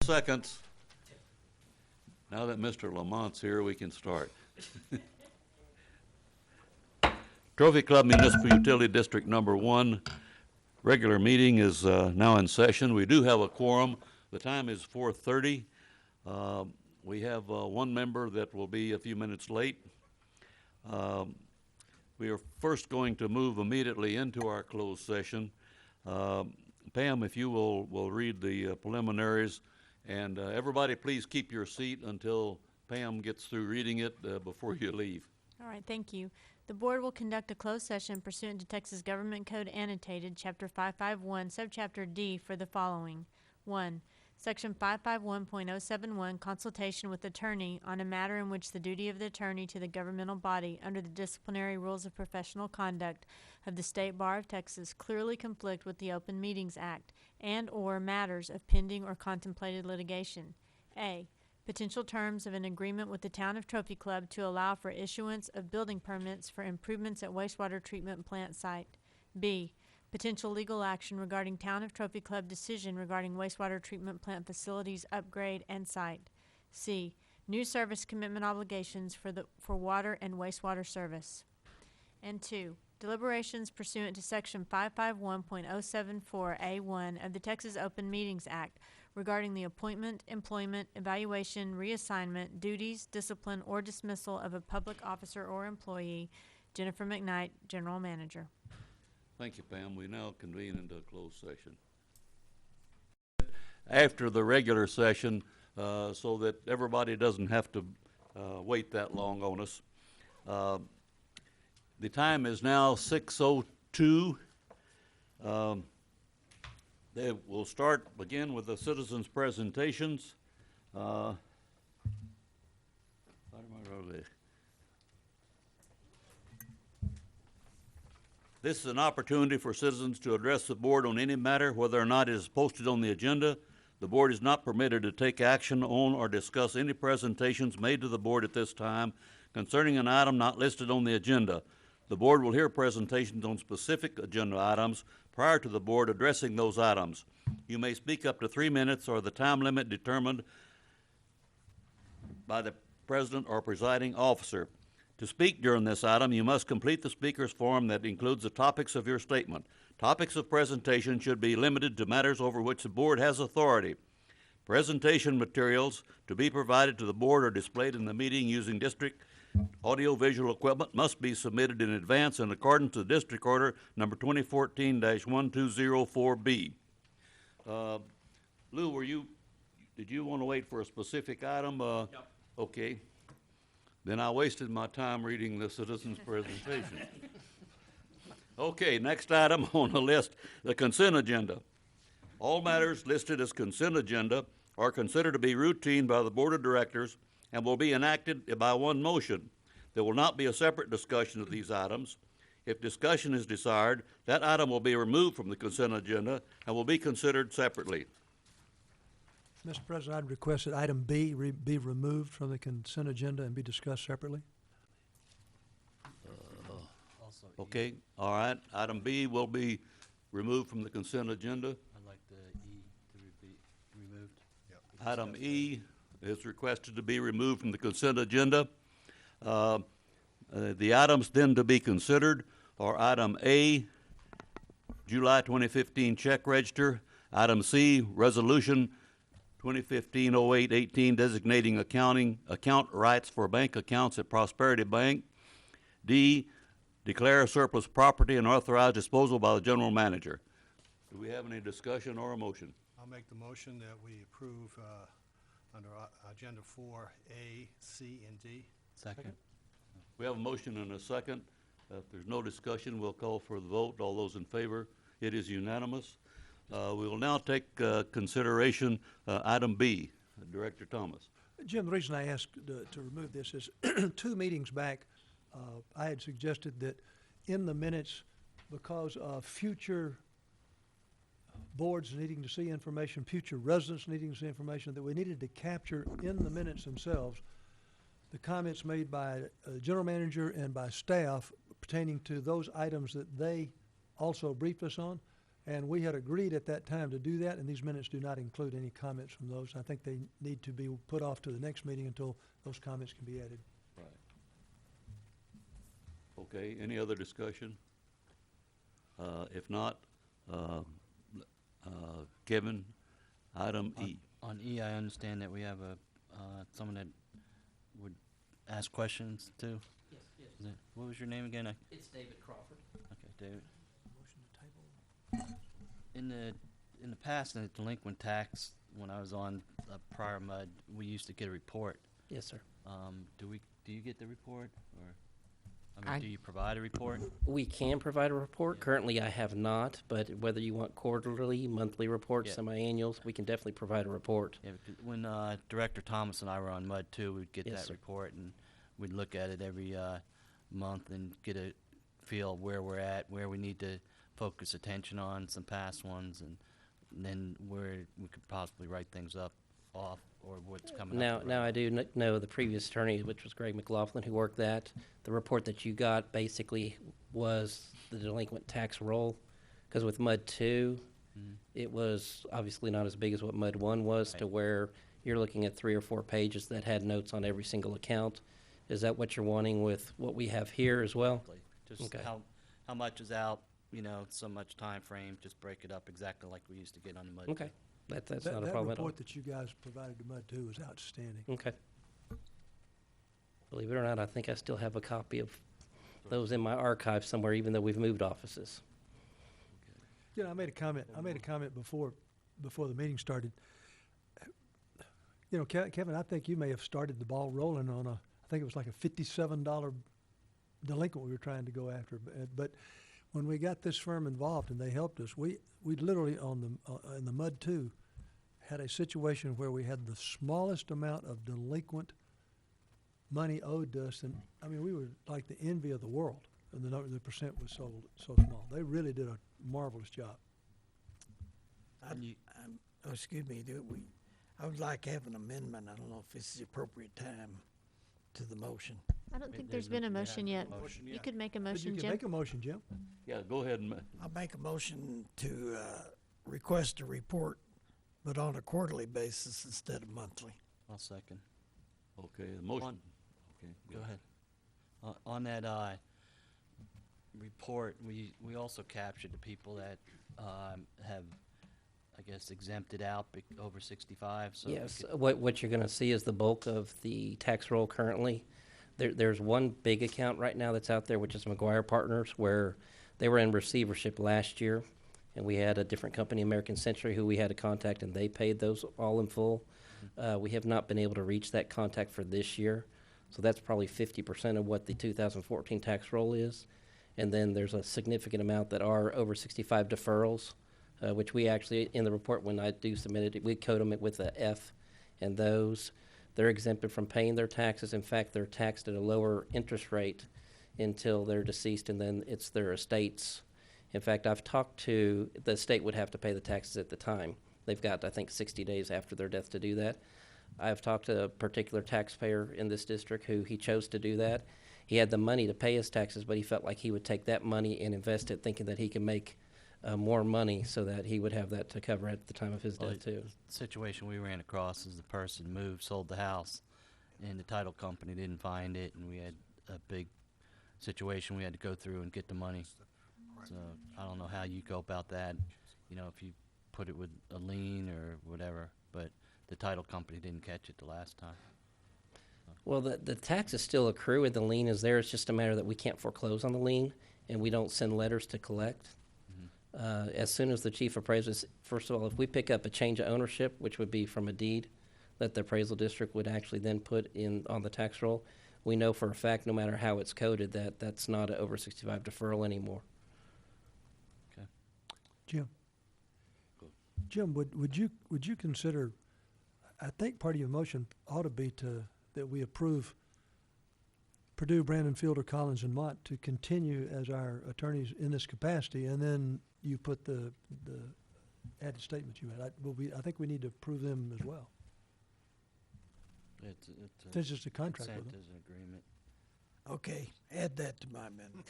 seconds. Now that Mr. Lamont's here, we can start. Trophy Club Municipal Utility District Number 1 regular meeting is now in session. We do have a quorum. The time is 4:30. We have one member that will be a few minutes late. We are first going to move immediately into our closed session. Pam, if you will read the preliminaries, and everybody please keep your seat until Pam gets through reading it before you leave. All right, thank you. The board will conduct a closed session pursuant to Texas Government Code Annotated, Chapter 551, Subchapter D for the following. 1. Section 551.071, consultation with attorney on a matter in which the duty of the attorney to the governmental body under the disciplinary rules of professional conduct of the State Bar of Texas clearly conflict with the Open Meetings Act and or matters of pending or contemplated litigation. A. Potential terms of an agreement with the Town of Trophy Club to allow for issuance of building permits for improvements at wastewater treatment plant site. B. Potential legal action regarding Town of Trophy Club decision regarding wastewater treatment plant facilities upgrade and site. C. New service commitment obligations for water and wastewater service. And 2. Deliberations pursuant to Section 551.074A1 of the Texas Open Meetings Act regarding the appointment, employment, evaluation, reassignment, duties, discipline, or dismissal of a public officer or employee. Jennifer McKnight, General Manager. Thank you, Pam. We now convene into a closed session. After the regular session, so that everybody doesn't have to wait that long on us. The time is now 6:02. We'll start again with the citizens' presentations. This is an opportunity for citizens to address the board on any matter, whether or not it is posted on the agenda. The board is not permitted to take action on or discuss any presentations made to the board at this time concerning an item not listed on the agenda. The board will hear presentations on specific agenda items prior to the board addressing those items. You may speak up to 3 minutes or the time limit determined by the president or presiding officer. To speak during this item, you must complete the speaker's form that includes the topics of your statement. Topics of presentation should be limited to matters over which the board has authority. Presentation materials to be provided to the board or displayed in the meeting using district audiovisual equipment must be submitted in advance in accordance to District Order number 2014-1204B. Lou, did you want to wait for a specific item? Yep. Okay. Then I wasted my time reading the citizens' presentation. Okay, next item on the list, the consent agenda. All matters listed as consent agenda are considered to be routine by the Board of Directors and will be enacted by one motion. There will not be a separate discussion of these items. If discussion is desired, that item will be removed from the consent agenda and will be considered separately. Mr. President, I'd request that item B be removed from the consent agenda and be discussed separately. Okay, all right. Item B will be removed from the consent agenda. I'd like the E to be removed. Yep. Item E is requested to be removed from the consent agenda. The items then to be considered are item A, July 2015 check register. Item C, resolution 2015-08-18 designating account rights for bank accounts at Prosperity Bank. D, declare surplus property and authorize disposal by the general manager. Do we have any discussion or a motion? I'll make the motion that we approve under Agenda 4A, C, and D. Second. We have a motion and a second. If there's no discussion, we'll call for the vote. All those in favor, it is unanimous. We will now take consideration item B. Director Thomas. Jim, the reason I asked to remove this is 2 meetings back, I had suggested that in the minutes, because of future boards needing to see information, future residents needing to see information, that we needed to capture in the minutes themselves the comments made by the general manager and by staff pertaining to those items that they also briefed us on. And we had agreed at that time to do that, and these minutes do not include any comments from those. I think they need to be put off to the next meeting until those comments can be added. Right. Okay, any other discussion? If not, Kevin, item E. On E, I understand that we have someone that would ask questions too. Yes, yes. What was your name again? It's David Crawford. Okay, David. Motion to table. In the past, in the delinquent tax, when I was on prior MUD, we used to get a report. Yes, sir. Do you get the report, or I- do you provide a report? We can provide a report. Currently, I have not, but whether you want quarterly, monthly reports, Yeah. semi-annuals, we can definitely provide a report. Yeah, because when Director Thomas and I were on MUD too, we'd get Yes, that sir. report and we'd look at it every month and get a feel of where we're at, where we need to focus attention on some past ones, and then where we could possibly write things off or what's coming up. Now I do know the previous attorney, which was Greg McLaughlin, who worked that. The report that you got basically was the delinquent tax roll, because with MUD 2, Mhm. it was obviously not as big as what MUD 1 was, to Right. where you're looking at 3 or 4 pages that had notes on every single account. Is that what you're wanting with what we have here as well? Exactly. Just Okay. how much is out, so much time frame, just break it up exactly like we used to get on the MUD. Okay, that's That not a problem at all. report that you guys provided to MUD 2 was outstanding. Okay. Believe it or not, I think I still have a copy of those in my archive somewhere, even though we've moved offices. You know, I made a comment before the meeting started. You know, Kevin, I think you may have started the ball rolling on I think it was like a $57 delinquent we were trying to go after. But when we got this firm involved and they helped us, we literally in the MUD 2 had a situation where we had the smallest amount of delinquent money owed to us, and I mean, we were like the envy of the world, and the percent was so small. They really did a marvelous job. Excuse me, I would like to have an amendment. I don't know if this is the appropriate time to the motion. I don't think There's there's been a no- motion yet. Motion You yet. could make a But motion, you can Jim. make a motion, Jim. Yeah, go ahead and, I'll make a motion to request a report, but on a quarterly basis instead of monthly. I'll second. okay, the motion. On- Okay, Go ahead. On that report, we also captured the people that have, I guess, exempted out over 65. So we Yes, could- what you're going to see is the bulk of the tax roll currently. There's one big account right now that's out there, which is McGuire Partners, where they were in receivership last year, and we had a different company, American Century, who we had to contact, and they paid those all in full. We have not been able to reach that contact for this year, so that's probably 50% of what the 2014 tax roll is. And then there's a significant amount that are over 65 deferrals, which we actually, in the report, when I do submit it, we code them with a F, and those, they're exempted from paying their taxes. In fact, they're taxed at a lower interest rate until they're deceased, and then it's their estates. In fact, I've talked to, the estate would have to pay the taxes at the time. They've got, I think, 60 days after their death to do that. I've talked to a particular taxpayer in this district who he chose to do that. He had the money to pay his taxes, but he felt like he would take that money and invest it, thinking that he can make more money so that he would have that to cover at the time of his Well, death, too. The situation we ran across is the person moved, sold the house, and the title company didn't find it, and we had a big situation we had to go through and get the money. So I don't know how you go about that, if you put it with a lien or whatever, but the title company didn't catch it the last time. Well, the taxes still accrue and the lien is there. It's just a matter that we can't foreclose on the lien, and we don't send letters to collect. As soon as the chief appraiser, first of all, if we pick up a change of ownership, which would be from a deed that the appraisal district would actually then put in on the tax roll, we know for a fact, no matter how it's coded, that that's not an over 65 deferral anymore. Jim. Go. Jim, would you consider, I think part of your motion ought to be that we approve Purdue, Brandon, Fielder, Collins, and Mott to continue as our attorneys in this capacity, and then you put the added statements you had. I think we need to approve them as well. It's Since it's a contract with consent them. is an agreement. Okay, add that to my amendment.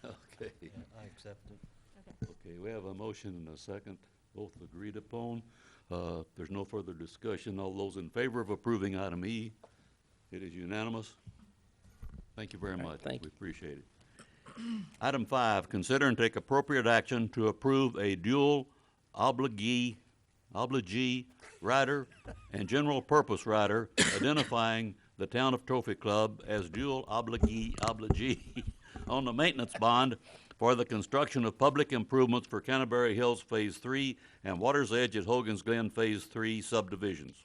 Okay. Yeah, I accept it. Okay, we have a motion and a second, both agreed upon. If there's no further discussion, all those in favor of approving item E, it is unanimous. Thank you very much. thank We appreciate it. Item 5, consider and take appropriate action to approve a dual obligee rider and general purpose rider identifying the Town of Trophy Club as dual obligee on the maintenance bond for the construction of public improvements for Canterbury Hills Phase 3 and Water's Edge at Hogan's Glen Phase 3 subdivisions.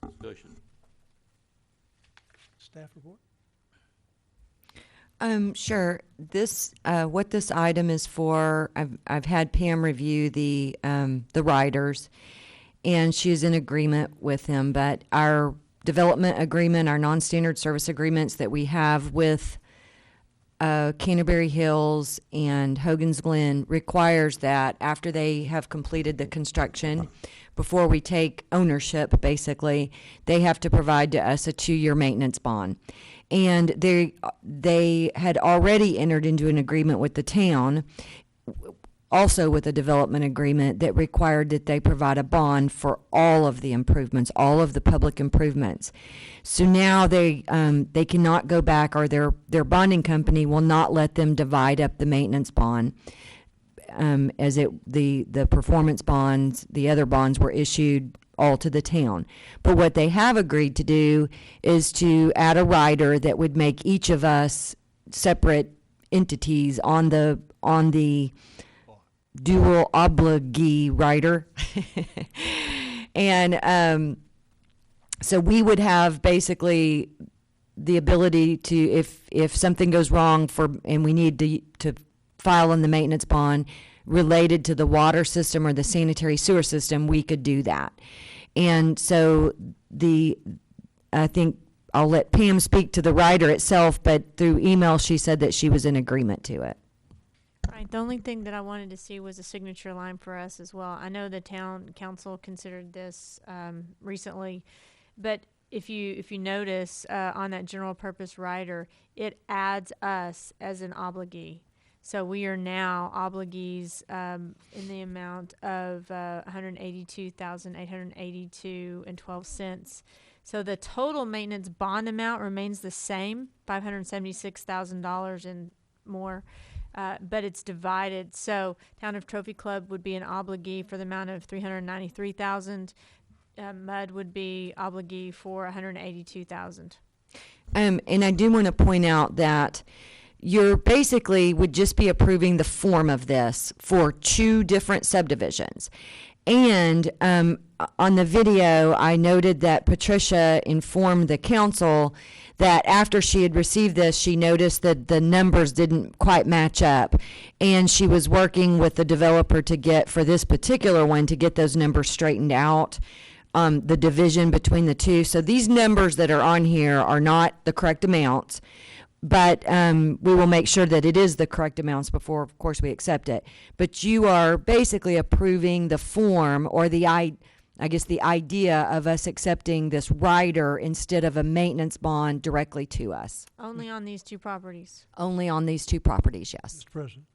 Discussion. Staff report? Sure. What this item is for, I've had Pam review the riders, and she is in agreement with him. But our development agreement, our non-standard service agreements that we have with Canterbury Hills and Hogan's Glen requires that after they have completed the construction, before we take ownership, basically, they have to provide to us a 2-year maintenance bond. And they had already entered into an agreement with the town, also with a development agreement that required that they provide a bond for all of the improvements, all of the public improvements. So now they cannot go back, or their bonding company will not let them divide up the maintenance bond, the performance bonds, the other bonds were issued all to the town. But what they have agreed to do is to add a rider that would make each of us separate entities on the dual obligee rider. And so we would have basically the ability to, if something goes wrong and we need to file on the maintenance bond related to the water system or the sanitary sewer system, we could do that. And so I think I'll let Pam speak to the rider itself, but through email she said that she was in agreement to it. Right, the only thing that I wanted to see was a signature line for us as well. I know the town council considered this recently, but if you notice on that general purpose rider, it adds us as an obligee. So we are now obligees in the amount of $182,882.12. So the total maintenance bond amount remains the same, $576,000 and more, but it's divided. So Town of Trophy Club would be an obligee for the amount of $393,000. MUD would be obligee for $182,000. And I do want to point out that you're basically would just be approving the form of this for 2 different subdivisions. And on the video, I noted that Patricia informed the council that after she had received this, she noticed that the numbers didn't quite match up. And she was working with the developer for this particular one, to get those numbers straightened out, the division between the two. So these numbers that are on here are not the correct amounts. But we will make sure that it is the correct amounts before, of course, we accept it. But you are basically approving the form, or the idea of us accepting this rider instead of a maintenance bond directly to us. Only on these 2 properties. Only on these 2 properties, yes. Mr. President,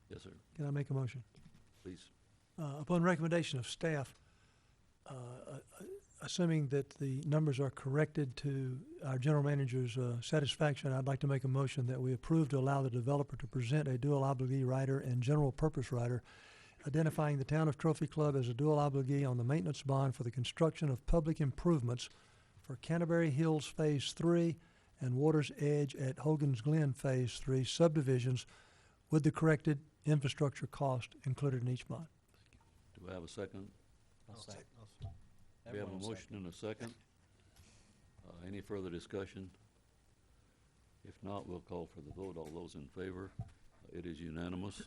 Yes, sir. can I make a motion? Please. Upon recommendation of staff, assuming that the numbers are corrected to our general manager's satisfaction, I'd like to make a motion that we approve to allow the developer to present a dual obligee rider and general purpose rider, identifying the Town of Trophy Club as a dual obligee on the maintenance bond for the construction of public improvements for Canterbury Hills Phase 3 and Water's Edge at Hogan's Glen Phase 3 subdivisions, with the corrected infrastructure cost included in each bond. Do I have a second? We have a motion and a second. Any further discussion? If not, we'll call for the vote. All those in favor? It is unanimous.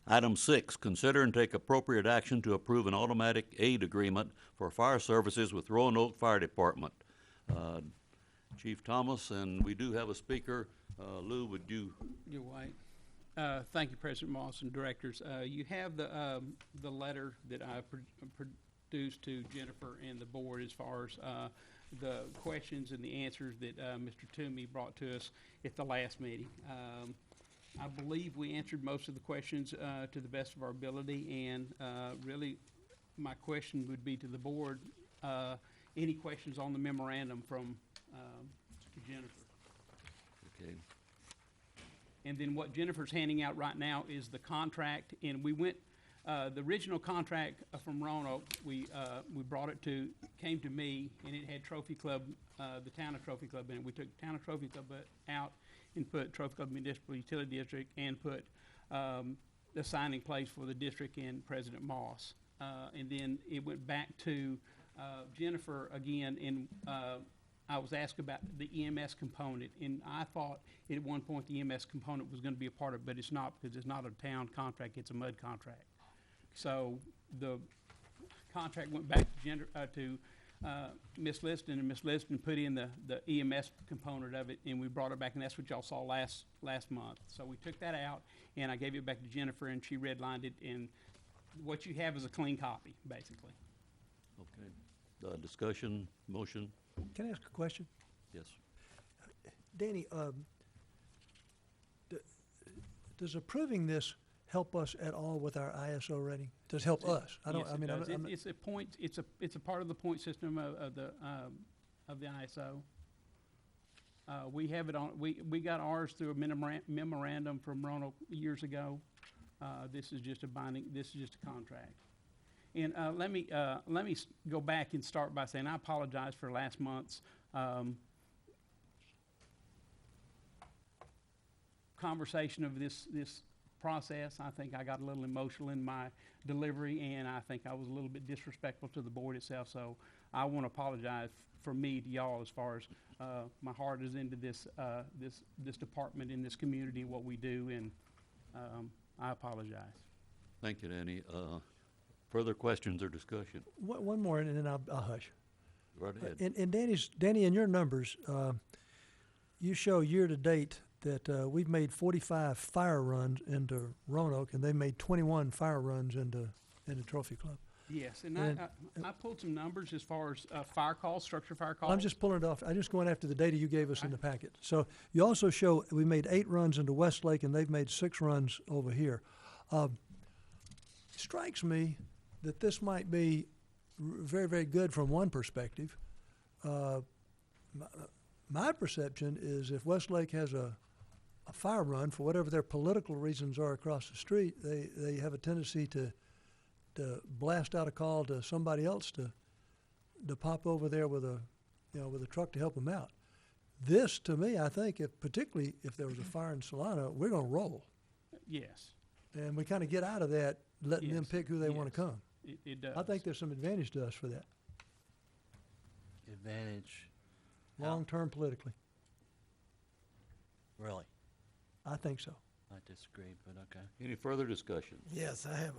Item 6, consider and take appropriate action to approve an automatic aid agreement for fire services with Roanoke Fire Department. Chief Thomas, and we do have a speaker. Lou, would you? You're right. Thank you, President Moss and directors. You have the letter that I produced to Jennifer and the board as far as the questions and the answers that Mr. Toomey brought to us at the last meeting. I believe we answered most of the questions to the best of our ability, and really, my question would be to the board, any questions on the memorandum from Jennifer? Okay. And then what Jennifer's handing out right now is the contract, and we went, the original contract from Roanoke, we brought it to, came to me, and it had Trophy Club, the town of Trophy Club in it. We took town of Trophy Club out and put Trophy Club Municipal Utility District, and put the signing place for the district and President Moss. And then it went back to Jennifer again, and I was asked about the EMS component, and I thought at one point the EMS component was going to be a part of it, but it's not, because it's not a town contract, it's a MUD contract. So the contract went back to Ms. Liston, and Ms. Liston put in the EMS component of it, and we brought it back, and that's what y'all saw last month. So we took that out, and I gave it back to Jennifer, and she redlined it, and what you have is a clean copy, basically. Okay. Discussion, motion? Can I ask a question? Yes. Danny, does approving this help us at all with our ISO rating? Does it help us? I don't, Yes, I it mean, does. I'm, It's a point, it's a part of the point system of the ISO. We have it on, we got ours through a memorandum from Roanoke years ago. This is just a binding, this is just a contract. And let me go back and start by saying I apologize for last month's conversation of this process. I think I got a little emotional in my delivery, and I think I was a little bit disrespectful to the board itself. So I want to apologize for me to y'all, as far as my heart is into this department in this community and what we do, and I apologize. Thank you, Danny. Further questions or discussion? one more, and then I'll hush. Right ahead. And Danny, in your numbers, you show year-to-date that we've made 45 fire runs into Roanoke, and they made 21 fire runs into Trophy Club. Yes, and And- I pulled some numbers as far as fire calls, structure fire calls. I'm just pulling it off. I'm just going after the data you gave us in the packet. So you also show we made 8 runs into Westlake, and they've made 6 runs over here. Strikes me that this might be very, very good from one perspective. My perception is if Westlake has a fire run, for whatever their political reasons are across the street, they have a tendency to blast out a call to somebody else to pop over there with a truck to help them out. This, to me, I think, particularly if there was a fire in Solano, we're going to roll. Yes, And we kind of get out of that, letting them Yes, pick who they want yes. to come. it does. I think there's some advantage to us for that, Advantage, long-term politically. really? I think so. I disagree, but okay. Any further discussion? Yes, I have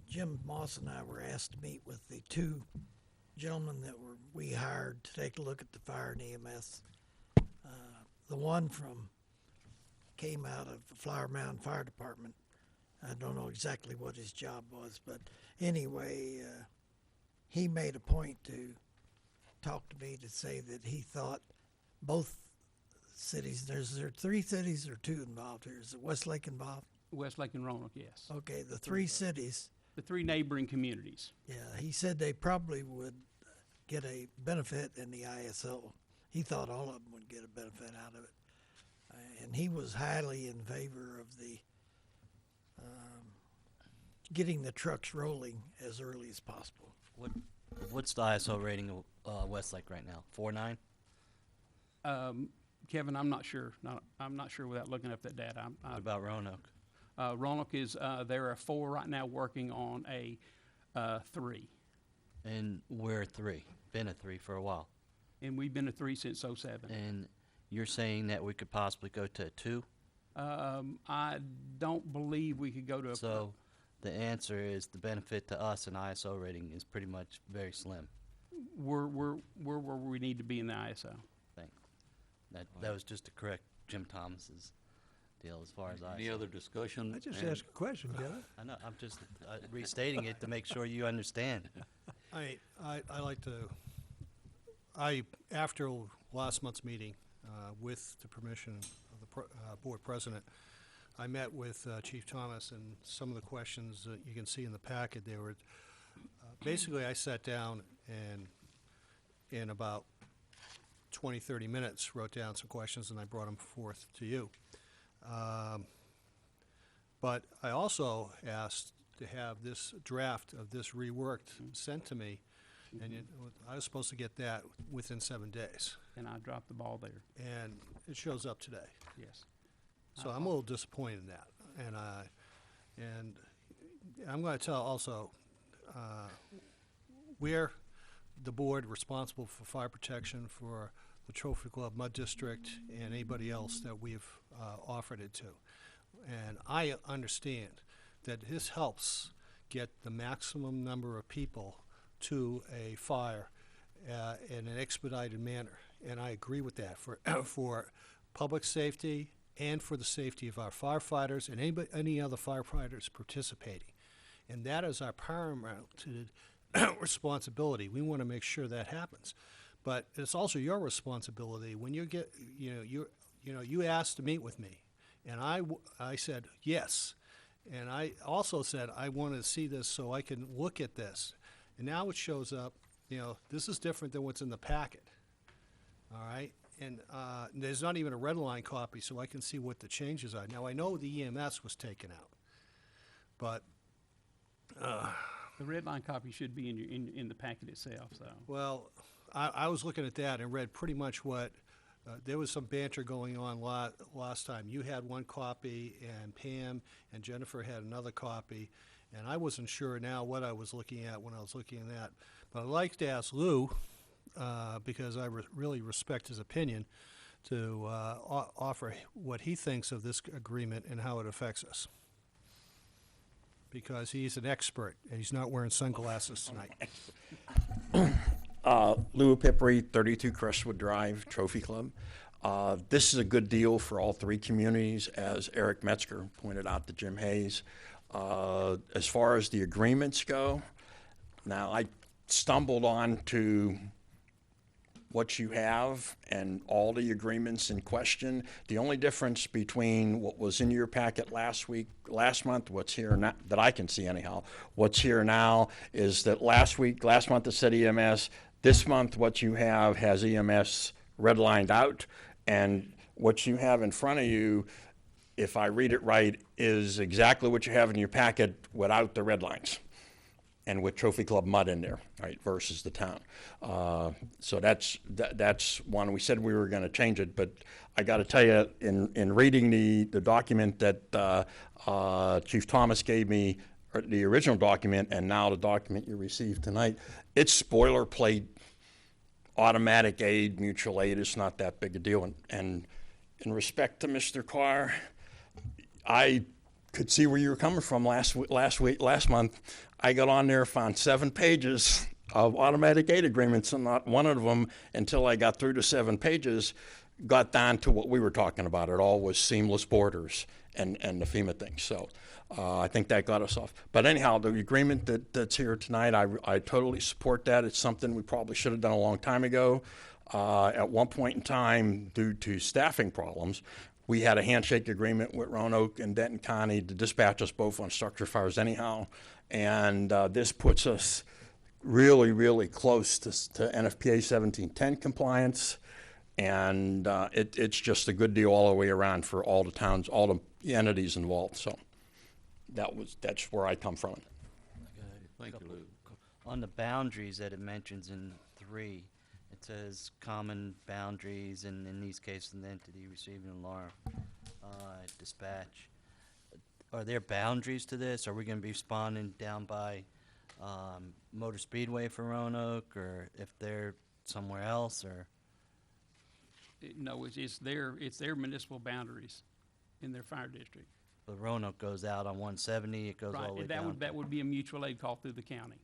Jim Moss and I were asked to meet with the 2 gentlemen that we hired to take a look at the fire and EMS. The one came out of the Flower Mound Fire Department. I don't know exactly what his job was, but anyway, he made a point to talk to me to say that he thought both cities, there 3 cities or 2 involved here. Is it Westlake involved? Westlake and Roanoke, yes. Okay, the 3 cities. The 3 neighboring communities. Yeah, he said they probably would get a benefit in the ISO. He thought all of them would get a benefit out of it. And he was highly in favor of the getting the trucks rolling as early as possible. What's the ISO rating of Westlake right now? 4.9? Kevin, I'm not sure. I'm not sure without looking up that data. What about Roanoke? Roanoke is, there are 4 right now working on a 3. And we're 3. Been a 3 for a while. And we've been a 3 since '07. And you're saying that we could possibly go to a 2? I don't believe we could go to a. So the answer is the benefit to us in ISO rating is pretty much very slim. We're where we need to be in the ISO. Thanks. That was just to correct Jim Thomas's deal as far as ISO. Any other discussion? I just And- asked a question, Kevin. I know, I'm just restating it to make sure you understand. I like to, after last month's meeting, with the permission of the board president, I met with Chief Thomas, and some of the questions that you can see in the packet, they were, basically I sat down and in about 20, 30 minutes wrote down some questions and I brought them forth to you. But I also asked to have this draft of this reworked sent to me, and I was supposed to get that within 7 days. And I dropped the ball there, And it shows up today. yes. So I'm a little disappointed in that. And I'm going to tell also, we're the board responsible for fire protection for the Trophy Club Mud District and anybody else that we've offered it to. And I understand that this helps get the maximum number of people to a fire in an expedited manner. And I agree with that for, for public safety and for the safety of our firefighters and any other firefighters participating. And that is our paramount responsibility. We want to make sure that happens. But it's also your responsibility when you get, you asked to meet with me. And I said yes. And I also said I wanted to see this so I can look at this. And now it shows up, this is different than what's in the packet. All right? And there's not even a red line copy, so I can see what the changes are. Now, I know the EMS was taken out, but The red line copy should be in the packet itself, so. well, I was looking at that and read pretty much what, there was some banter going on last time. You had one copy, and Pam and Jennifer had another copy, and I wasn't sure now what I was looking at when I was looking at that. But I'd like to ask Lou, because I really respect his opinion, to offer what he thinks of this agreement and how it affects us. Because he's an expert, and he's not wearing sunglasses tonight. Lou Pippery, 32 Crestwood Drive, Trophy Club. This is a good deal for all three communities, as Eric Metzger pointed out to Jim Hayes. As far as the agreements go, now I stumbled on to what you have and all the agreements in question. The only difference between what was in your packet last month, what's here now, that I can see anyhow, what's here now is that last month it said EMS. This month what you have has EMS redlined out, and what you have in front of you, if I read it right, is exactly what you have in your packet without the red lines and with Trophy Club Mud in there, right, versus the town. So that's one. We said we were going to change it, but I got to tell you, in reading the document that Chief Thomas gave me, or the original document, and now the document you received tonight, it's boilerplate, automatic aid, mutual aid. It's not that big a deal. And in respect to Mr. Carr, I could see where you were coming from last month. I got on there, found 7 pages of automatic aid agreements, and not one of them, until I got through the 7 pages, got down to what we were talking about. It all was seamless borders and the FEMA thing. So I think that got us off. But anyhow, the agreement that's here tonight, I totally support that. It's something we probably should have done a long time ago. At one point in time, due to staffing problems, we had a handshake agreement with Roanoke and Denton County to dispatch us both on structure fires anyhow. And this puts us really, really close to NFPA 1710 compliance. And it's just a good deal all the way around for all the towns, all the entities involved. So that's where I come from. Thank you, Lou. On the boundaries that it mentions in 3, it says common boundaries, and in these cases, an entity receiving an alarm, dispatch. Are there boundaries to this? Are we going to be responding down by Motor Speedway for Roanoke, or if they're somewhere else, or? No, it's their municipal boundaries in their fire district. But Roanoke goes out on 170, it goes all the way Right, down. that would be a mutual aid call through the county.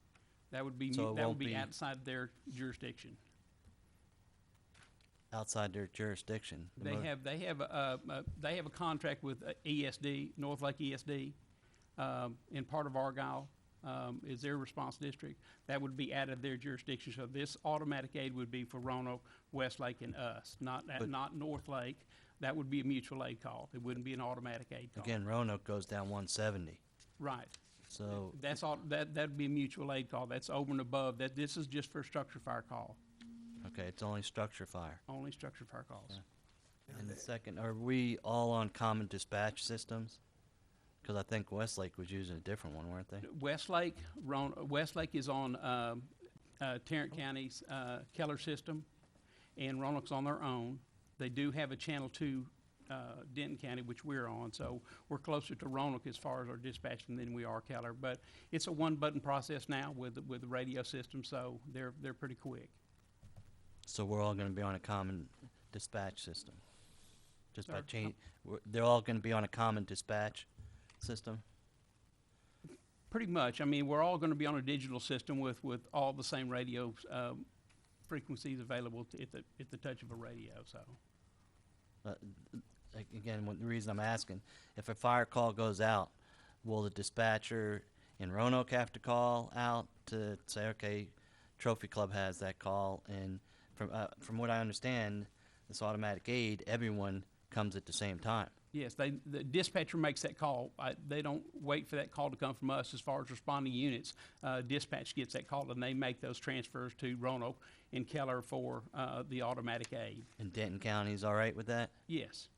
That would be, So it that won't would be be- outside their jurisdiction. Outside their jurisdiction. The They motor- have a contract with ESD, North Lake ESD, in part of Argyle, is their response district. That would be out of their jurisdiction. So this automatic aid would be for Roanoke, Westlake, and us, not North Lake. That would be a mutual aid call. It wouldn't be an automatic aid call. Again, Roanoke goes down 170. Right. So, That's all, that'd be a mutual aid call. That's over and above. This is just for a structure fire call, okay, it's only structure fire. only structure fire calls. Yeah. And the second, are we all on common dispatch systems? Because I think Westlake was using a different one, weren't they? Westlake is on Tarrant County's Keller system, and Roanoke's on their own. They do have a Channel 2 Denton County, which we're on, so we're closer to Roanoke as far as our dispatching than we are Keller. But it's a one-button process now with the radio system, so they're pretty quick. So we're all going to be on a common dispatch system? Just by Sir? change, they're all going to be on a common dispatch system? Pretty much. I mean, we're all going to be on a digital system with all the same radio frequencies available at the touch of a radio. So Again, the reason I'm asking, if a fire call goes out, will the dispatcher in Roanoke have to call out to say, okay, Trophy Club has that call? And from what I understand, this automatic aid, everyone comes at the same time. yes, the dispatcher makes that call. They don't wait for that call to come from us. As far as responding units, dispatch gets that call, and they make those transfers to Roanoke and Keller for the automatic aid. And Denton County's all right with that? Yes.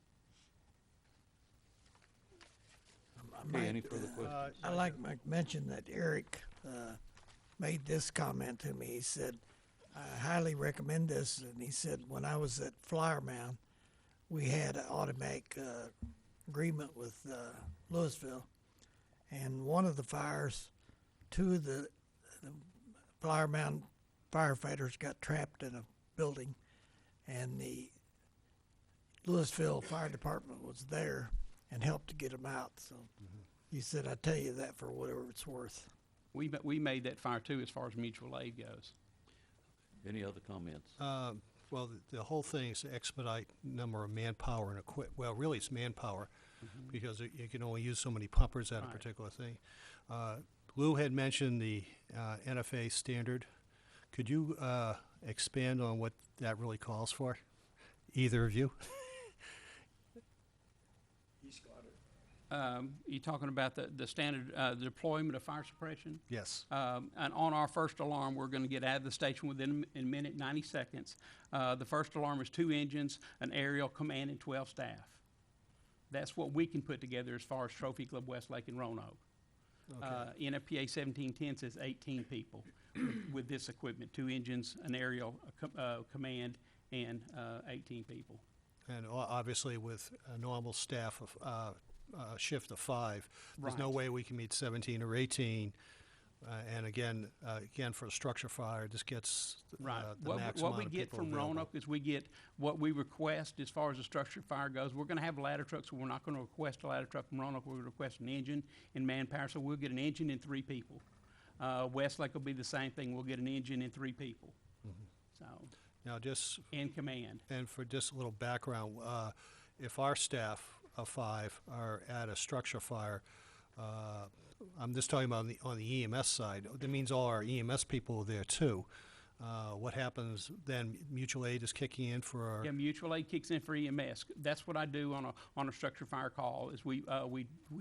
Okay, any further questions? I'd like to mention that Eric made this comment to me. He said, I highly recommend this. And he said, when I was at Flower Mound, we had an automatic agreement with Louisville. And one of the fires, two of the Flower Mound firefighters got trapped in a building, and the Louisville Fire Department was there and helped to get them out. So he said, I tell you that for whatever it's worth. We made that fire too, as far as mutual aid goes. Any other comments? Well, the whole thing is to expedite number of manpower and well, really it's manpower, because you can only use so many pumpers at a Right. particular thing. Lou had mentioned the NFA standard. Could you expand on what that really calls for? Either of you? You talking about the standard deployment of fire suppression? Yes. And on our first alarm, we're going to get out of the station within a minute, 90 seconds. The first alarm is 2 engines, an aerial command, and 12 staff. That's what we can put together as far as Trophy Club Westlake and Roanoke. Okay. NFPA 1710 says 18 people with this equipment, 2 engines, an aerial command, and 18 people. And obviously with a normal staff of shift of 5, there's no Right. way we can meet 17 or 18. And again, for a structure fire, this gets Right. the What maximum we amount of get people from available. Roanoke is we get what we request as far as the structured fire goes. We're going to have ladder trucks, so we're not going to request a ladder truck from Roanoke. We're going to request an engine and manpower, so we'll get an engine and 3 people. Westlake will be the same thing. We'll get an engine and 3 people. So, Now, just in command. and for just a little background, if our staff of 5 are at a structure fire, I'm just talking about on the EMS side. That means all our EMS people are there too. What happens then? Mutual aid is kicking in for our. Yeah, mutual aid kicks in for EMS. That's what I do on a structure fire call. Is we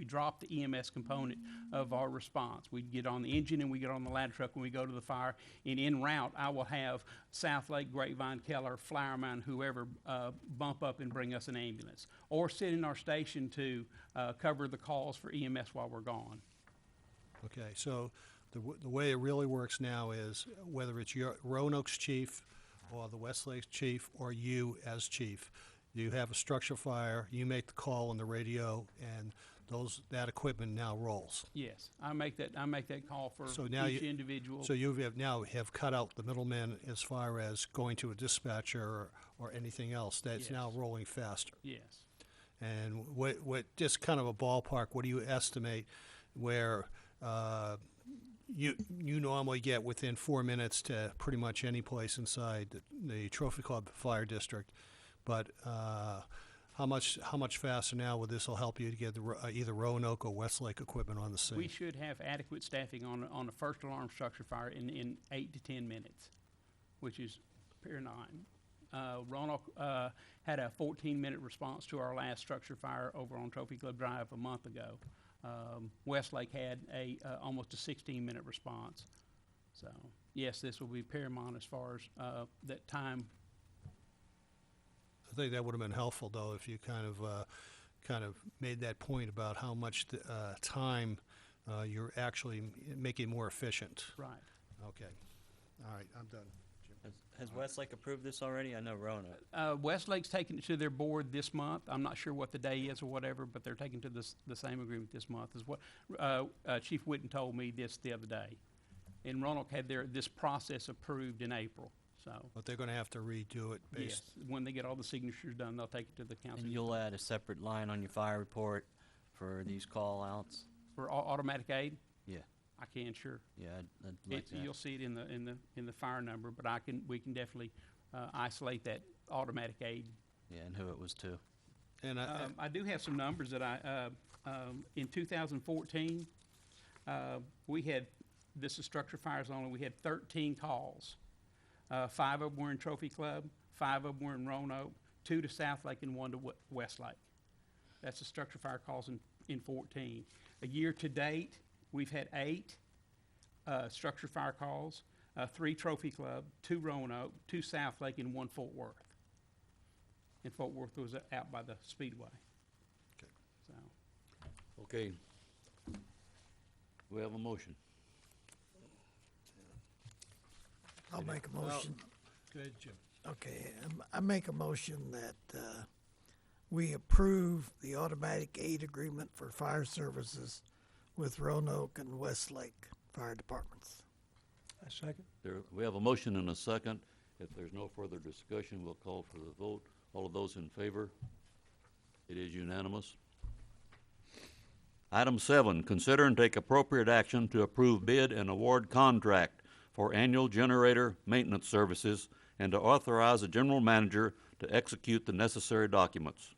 drop the EMS component of our response. We get on the engine and we get on the ladder truck when we go to the fire. And en route, I will have South Lake, Grapevine, Keller, Flower Mound, whoever bump up and bring us an ambulance, or sit in our station to cover the calls for EMS while we're gone. Okay, so the way it really works now is whether it's your Roanoke's chief or the Westlake's chief or you as chief, you have a structure fire, you make the call on the radio, and that equipment now rolls. Yes, I make that call for So now each individual. So you have cut out the middleman as far as going to a dispatcher or anything else. That's now Yes. rolling faster. Yes. And what just kind of a ballpark, what do you estimate where you normally get within 4 minutes to pretty much any place inside the Trophy Club Fire District, but how much faster now will this will help you to get either Roanoke or Westlake equipment on the scene? We should have adequate staffing on a first alarm structure fire in 8 to 10 minutes, which is pure 9. Roanoke had a 14-minute response to our last structure fire over on Trophy Club Drive a month ago. Westlake had almost a 16-minute response. So, yes, this will be paramount as far as that time. I think that would have been helpful, though, if you kind of made that point about how much time you're actually making more efficient. Right. Okay. All right, I'm done. Has Westlake approved this already? I know Roanoke. Westlake's taking it to their board this month. I'm not sure what the day is or whatever, but they're taking to the same agreement this month. Is what Chief Witten told me this the other day. And Roanoke had this process approved in April. So, But they're going to have to redo it yes, when they get all the signatures done, they'll take it to the council. And you'll add a separate line on your fire report for these call-outs? For automatic aid, Yeah, I can, sure. yeah, I'd like that. You'll see it in the fire number, but we can definitely isolate that automatic aid. Yeah, and who it was to. And I do have some numbers that in 2014, we had, this is structure fires only, we had 13 calls. 5 of them were in Trophy Club, 5 of them were in Roanoke, 2 to South Lake and 1 to Westlake. That's the structure fire calls in 14. A year to date, we've had 8 structure fire calls, 3 Trophy Club, 2 Roanoke, 2 South Lake, and 1 Fort Worth. And Fort Worth was out by the Speedway. Okay. So, Okay. We have a motion. I'll make a motion. go ahead, Jim. Okay, I make a motion that we approve the automatic aid agreement for fire services with Roanoke and Westlake Fire Departments. A second. We have a motion and a second. If there's no further discussion, we'll call for the vote. All of those in favor? It is unanimous. Item 7, consider and take appropriate action to approve bid and award contract for annual generator maintenance services and to authorize the general manager to execute the necessary documents.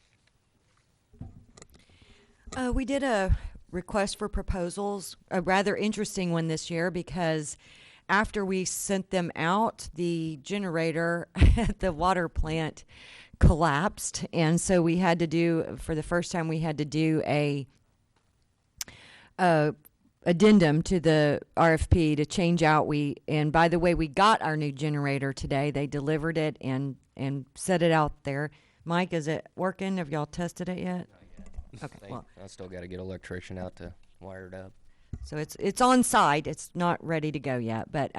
We did a request for proposals, a rather interesting one this year because after we sent them out, the generator at the water plant collapsed. And so we had to do, for the first time, we had to do a addendum to the RFP to change out. And by the way, we got our new generator today. They delivered it and set it out there. Mike, is it working? Have y'all tested it yet? Okay, well, I still got to get an electrician out to wire it up. so it's on site. It's not ready to go yet. But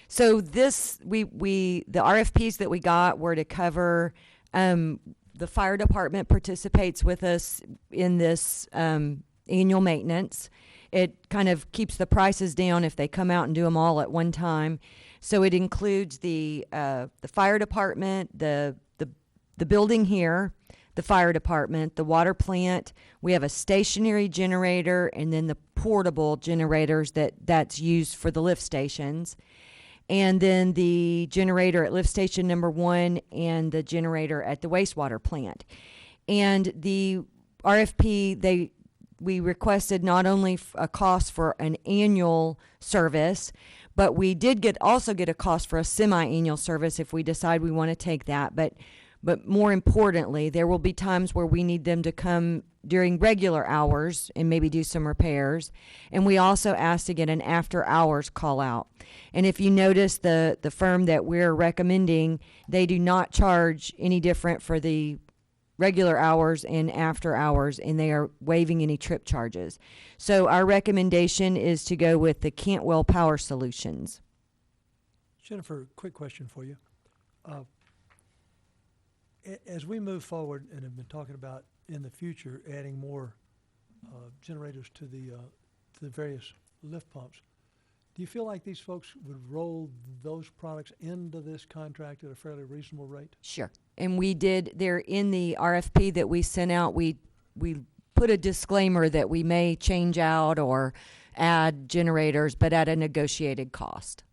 so this the RFPs that we got were to cover. The fire department participates with us in this annual maintenance. It kind of keeps the prices down if they come out and do them all at one time. So it includes the fire department, the building here, the fire department, the water plant. We have a stationary generator and then the portable generators that's used for the lift stations. And then the generator at lift station number 1 and the generator at the wastewater plant. And the RFP, we requested not only a cost for an annual service, but we did also get a cost for a semi-annual service if we decide we want to take that. But more importantly, there will be times where we need them to come during regular hours and maybe do some repairs. And we also asked to get an after-hours call-out. And if you notice, the firm that we're recommending, they do not charge any different for the regular hours and after hours, and they are waiving any trip charges. So our recommendation is to go with the Cantwell Power Solutions. Jennifer, quick question for you. As we move forward and have been talking about in the future adding more generators to the various lift pumps, do you feel like these folks would roll those products into this contract at a fairly reasonable rate? Sure. And we did, there in the RFP that we sent out, we put a disclaimer that we may change out or add generators, but at a negotiated cost.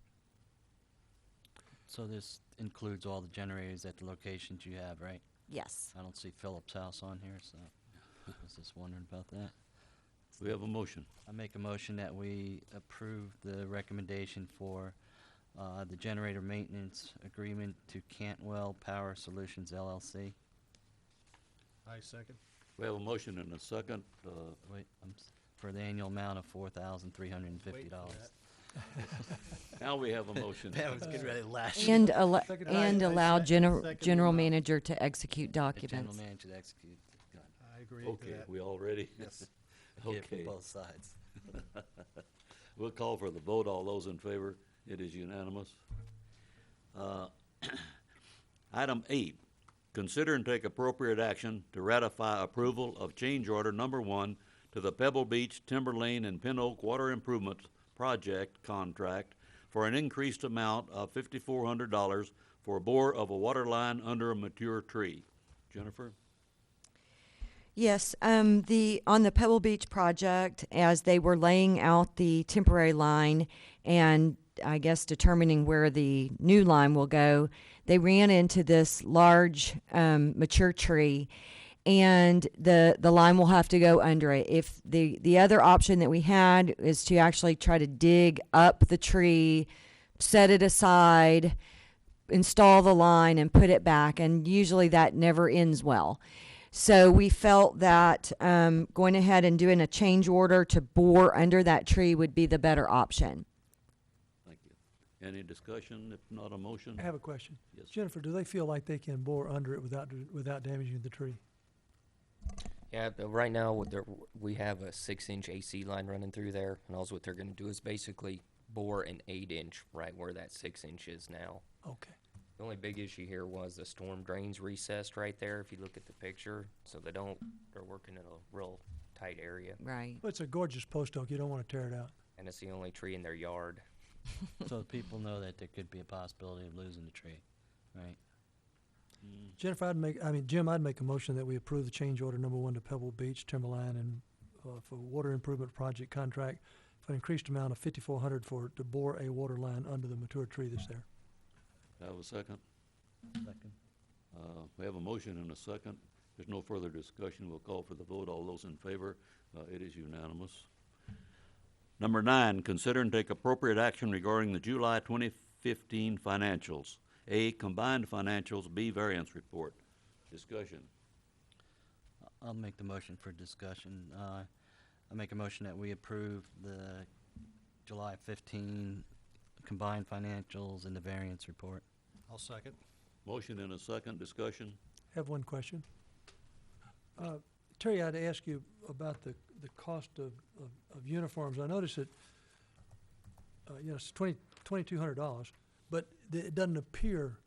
So this includes all the generators at the locations you have, right? Yes. I don't see Philip's house on here, so I was just wondering about that. We have a motion. I make a motion that we approve the recommendation for The generator maintenance agreement to Cantwell Power Solutions LLC. I second. We have a motion and a second. Wait, for the annual amount of $4,350. Wait for Now we have a motion. That was getting ready to lash. And I allow second the general amount. manager to execute The general documents. manager to execute. Got I agree to Okay, that. we all ready? Yes. it. Yeah, Okay. from both sides. We'll call for the vote. All those in favor? It is unanimous. Item 8, consider and take appropriate action to ratify approval of change order number 1 to the Pebble Beach, Timber Lane, and Pin Oak Water Improvement Project contract for an increased amount of $5,400 for bore of a water line under a mature tree. Jennifer? Yes, on the Pebble Beach project, as they were laying out the temporary line and I guess determining where the new line will go, they ran into this large mature tree, and the line will have to go under it. If the other option that we had is to actually try to dig up the tree, set it aside, install the line, and put it back, and usually that never ends well. So we felt that going ahead and doing a change order to bore under that tree would be the better option. Thank you. Any discussion? If not, a motion? I have a question. Yes. Jennifer, do they feel like they can bore under it without damaging the tree? Yeah, right now we have a 6-inch AC line running through there, and all what they're going to do is basically bore an 8-inch right where that 6-inch is now. Okay. The only big issue here was the storm drains recessed right there. If you look at the picture, so they're working in a real tight area, Right. Well, it's a gorgeous post oak. You don't want to tear it out. and it's the only tree in their yard. So people know that there could be a possibility of losing the tree, right? Jennifer, Jim, I'd make a motion that we approve the change order number 1 to Pebble Beach Timberline and for water improvement project contract for an increased amount of $5,400 to bore a water line under the mature tree that's there. Have a second? Second. We have a motion and a second. There's no further discussion. We'll call for the vote. All those in favor? It is unanimous. Number 9, consider and take appropriate action regarding the July 2015 financials. A, combined financials. B, variance report. Discussion. I'll make the motion for discussion. I make a motion that we approve the July 15 combined financials and the variance report. I'll second. Motion and a second. Discussion. Have one question. Terry, I'd ask you about the cost of uniforms. I noticed that, it's $2,200, but it doesn't appear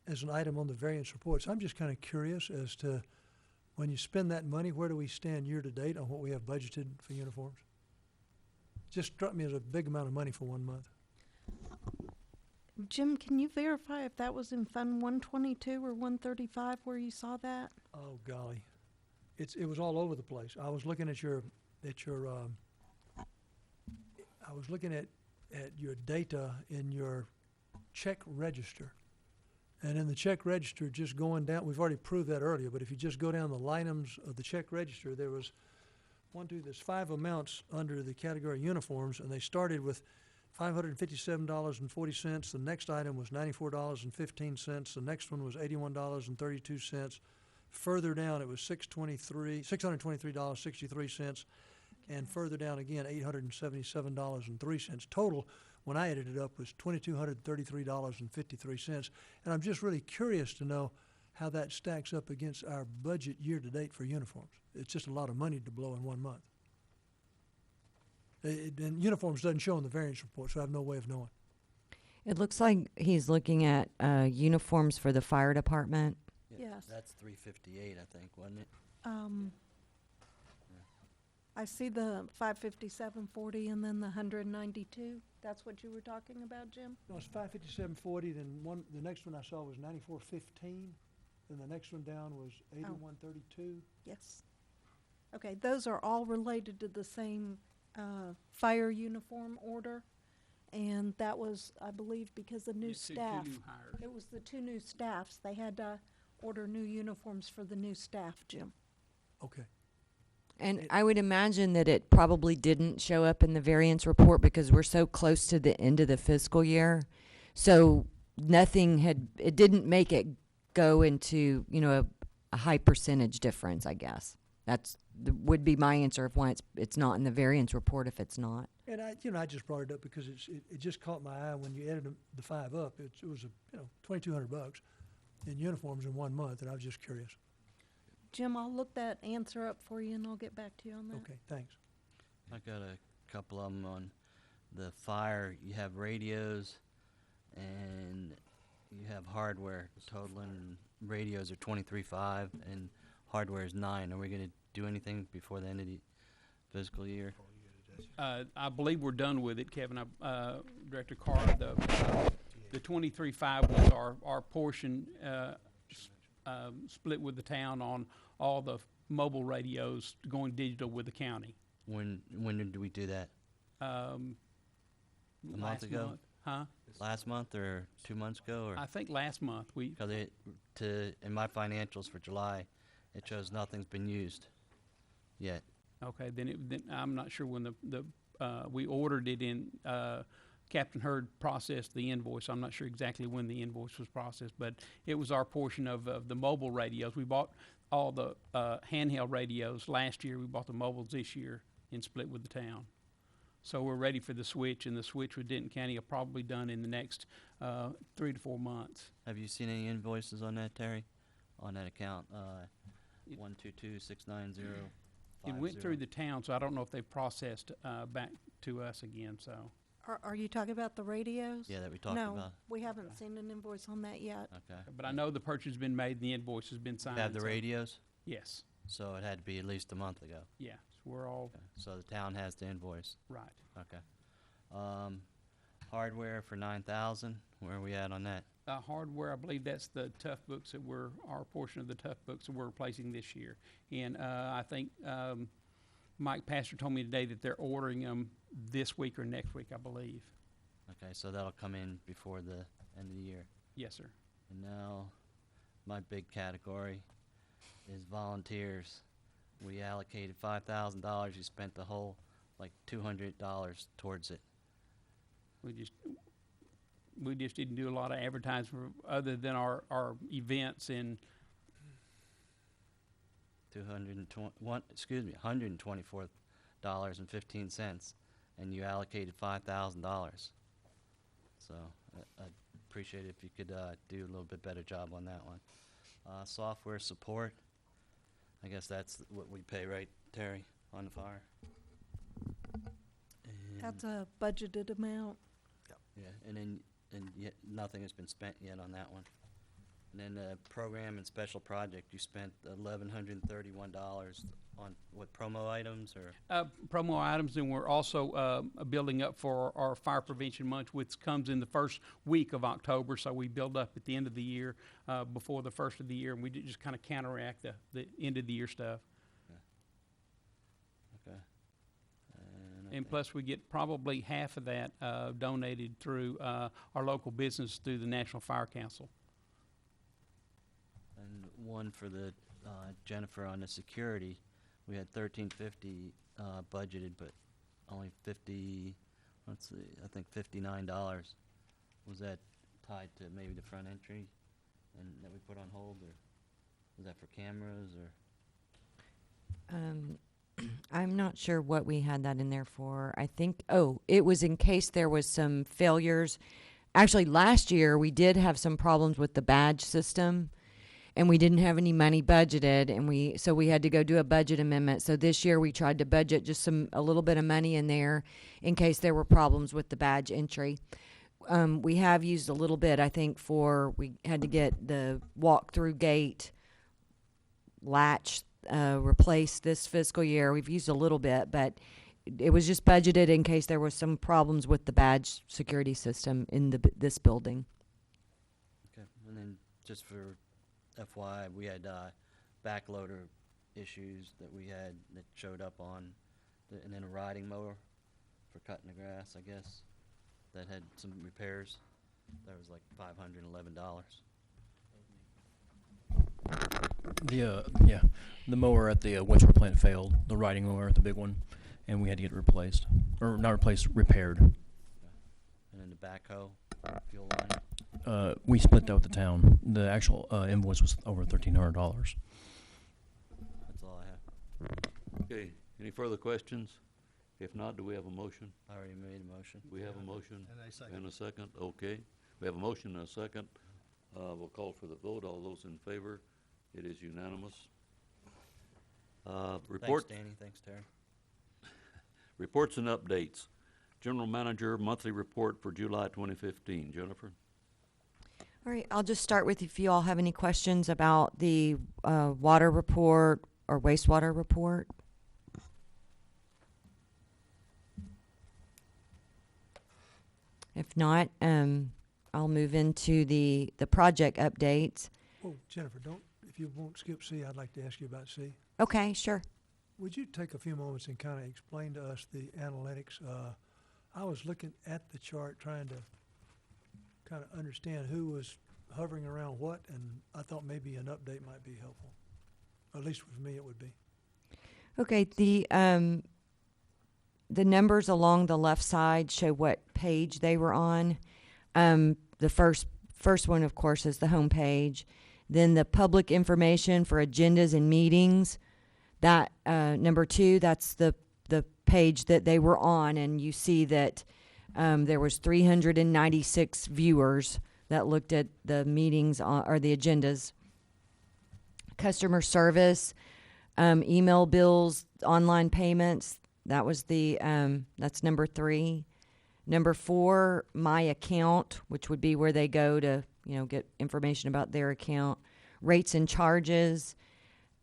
as an item on the variance report. So I'm just kind of curious as to, when you spend that money, where do we stand year to date on what we have budgeted for uniforms? Just struck me as a big amount of money for 1 month. Jim, can you verify if that was in Fund 122 or 135 where you saw that? Oh, golly. It was all over the place. I was looking at your data in your check register. And in the check register, just going down, we've already proved that earlier, but if you just go down the line items of the check register, there was there's 5 amounts under the category uniforms, and they started with $557.40. The next item was $94.15. The next one was $81.32. Further down, it was $623.63, and further down again, $877.03. Total, when I added it up, was $2,233.53. And I'm just really curious to know how that stacks up against our budget year to date for uniforms. It's just a lot of money to blow in 1 month. And uniforms doesn't show in the variance report, so I have no way of knowing. It looks like he's looking at uniforms for the fire department. Yes. That's $358, I think, wasn't it? I see the 557.40 and then the 192. That's what you were talking about, Jim? No, it's $557.40. Then the next one I saw was $94.15. Then the next one down was $81.32. Yes. Okay, those are all related to the same fire uniform order. And that was, I believe, because the new Yeah, staff. two new hires. It was the 2 new staffs. They had to order new uniforms for the new staff, Jim. Okay. And I would imagine that it probably didn't show up in the variance report because we're so close to the end of the fiscal year. So nothing it didn't make it go into, a high percentage difference, I guess. Would be my answer of why it's not in the variance report if it's not. And I just brought it up because it just caught my eye when you added the 5 up. It was $2,200 in uniforms in 1 month, and I was just curious. Jim, I'll look that answer up for you and I'll get back to you on that. Okay, thanks. I got a couple of them on the fire. You have radios and you have hardware. Totaling radios are 23.5 and hardware is 9. Are we going to do anything before the end of the fiscal year? I believe we're done with it, Kevin. Director Carr, the 23.5 was our portion, split with the town on all the mobile radios going digital with the county. When did we do that? A month Last ago? month. Huh? Last month or 2 months ago? Or I think last month. because in my financials for July, it shows nothing's been used yet. Okay, then I'm not sure when we ordered it in, Captain Hurd processed the invoice. I'm not sure exactly when the invoice was processed, but it was our portion of the mobile radios. We bought all the handheld radios last year. We bought the mobiles this year and split with the town. So we're ready for the switch, and the switch with Denton County will probably be done in the next 3 to 4 months. Have you seen any invoices on that, Terry? On that account, 122-690. It went through the town, so I don't know if they've processed back to us again, so. Are you talking about the radios? Yeah, that we talked about. No, we haven't seen an invoice on that yet. Okay. But I know the purchase has been made and the invoice has been signed. Have the so- radios? Yes, So it had to be at least a month ago. yeah, so we're all Okay. So the town has the invoice. right. Okay. Hardware for 9,000. Where are we at on that? Hardware, I believe that's the tough books that our portion of the tough books that we're replacing this year. And I think Mike Pastor told me today that they're ordering them this week or next week, I believe. Okay, so that'll come in before the end of the year. Yes, sir. And now, my big category is volunteers. We allocated $5,000. You spent the whole, $200 towards it. We just didn't do a lot of advertising other than our events and $124.15, and you allocated $5,000. So I'd appreciate it if you could do a little bit better job on that one. Software support, I guess that's what we pay, right, Terry, on the fire? That's a budgeted amount. Yeah, and yet nothing has been spent yet on that one. And then the program and special project, you spent $1,131 on what, promo items or? promo items, and we're also building up for our fire prevention month, which comes in the first week of October. So we build up at the end of the year, before the first of the year, and we just kind of counteract the end of the year stuff. Okay. And plus, we get probably half of that donated through our local business through the National Fire Council. And one for the Jennifer on the security, we had $1,350 budgeted, but only $59. Was that tied to maybe the front entry and that we put on hold, or was that for cameras or? I'm not sure what we had that in there for. I think, it was in case there was some failures. Actually, last year we did have some problems with the badge system, and we didn't have any money budgeted, and so we had to go do a budget amendment. So this year we tried to budget just a little bit of money in there in case there were problems with the badge entry. We have used a little bit, I think, we had to get the walk-through gate latch replaced this fiscal year. We've used a little bit, but it was just budgeted in case there was some problems with the badge security system in this building. Okay, and then just for FYI, we had backloader issues that showed up on, and then a riding mower for cutting the grass, I guess, that had some repairs. That was like $511. The mower at the Winchell plant failed. The riding mower, the big one, and we had to get it replaced, or not replaced, repaired. And then the backhoe, fuel line? We split that with the town. The actual invoice was over $1,300. That's all I have. Okay, any further questions? If not, do we have a motion? I already made a motion. We have a motion And I second. and a second, okay. We have a motion and a second. We'll call for the vote. All those in favor? It is unanimous. Report, Thanks, Danny. Thanks, Terry. reports and updates. General Manager monthly report for July 2015. Jennifer? All right, I'll just start with if you all have any questions about the water report or wastewater report. If not, I'll move into the project updates. Oh, Jennifer, if you won't skip C, I'd like to ask you about C. Okay, sure. Would you take a few moments and kind of explain to us the analytics? I was looking at the chart trying to kind of understand who was hovering around what, and I thought maybe an update might be helpful. At least with me, it would be. Okay, the numbers along the left side show what page they were on. The first one, of course, is the home page. Then the public information for agendas and meetings. That number 2, that's the page that they were on, and you see that there was 396 viewers that looked at the meetings or the agendas. Customer service, email bills, online payments. That was that's number 3. Number 4, my account, which would be where they go to, get information about their account. Rates and charges,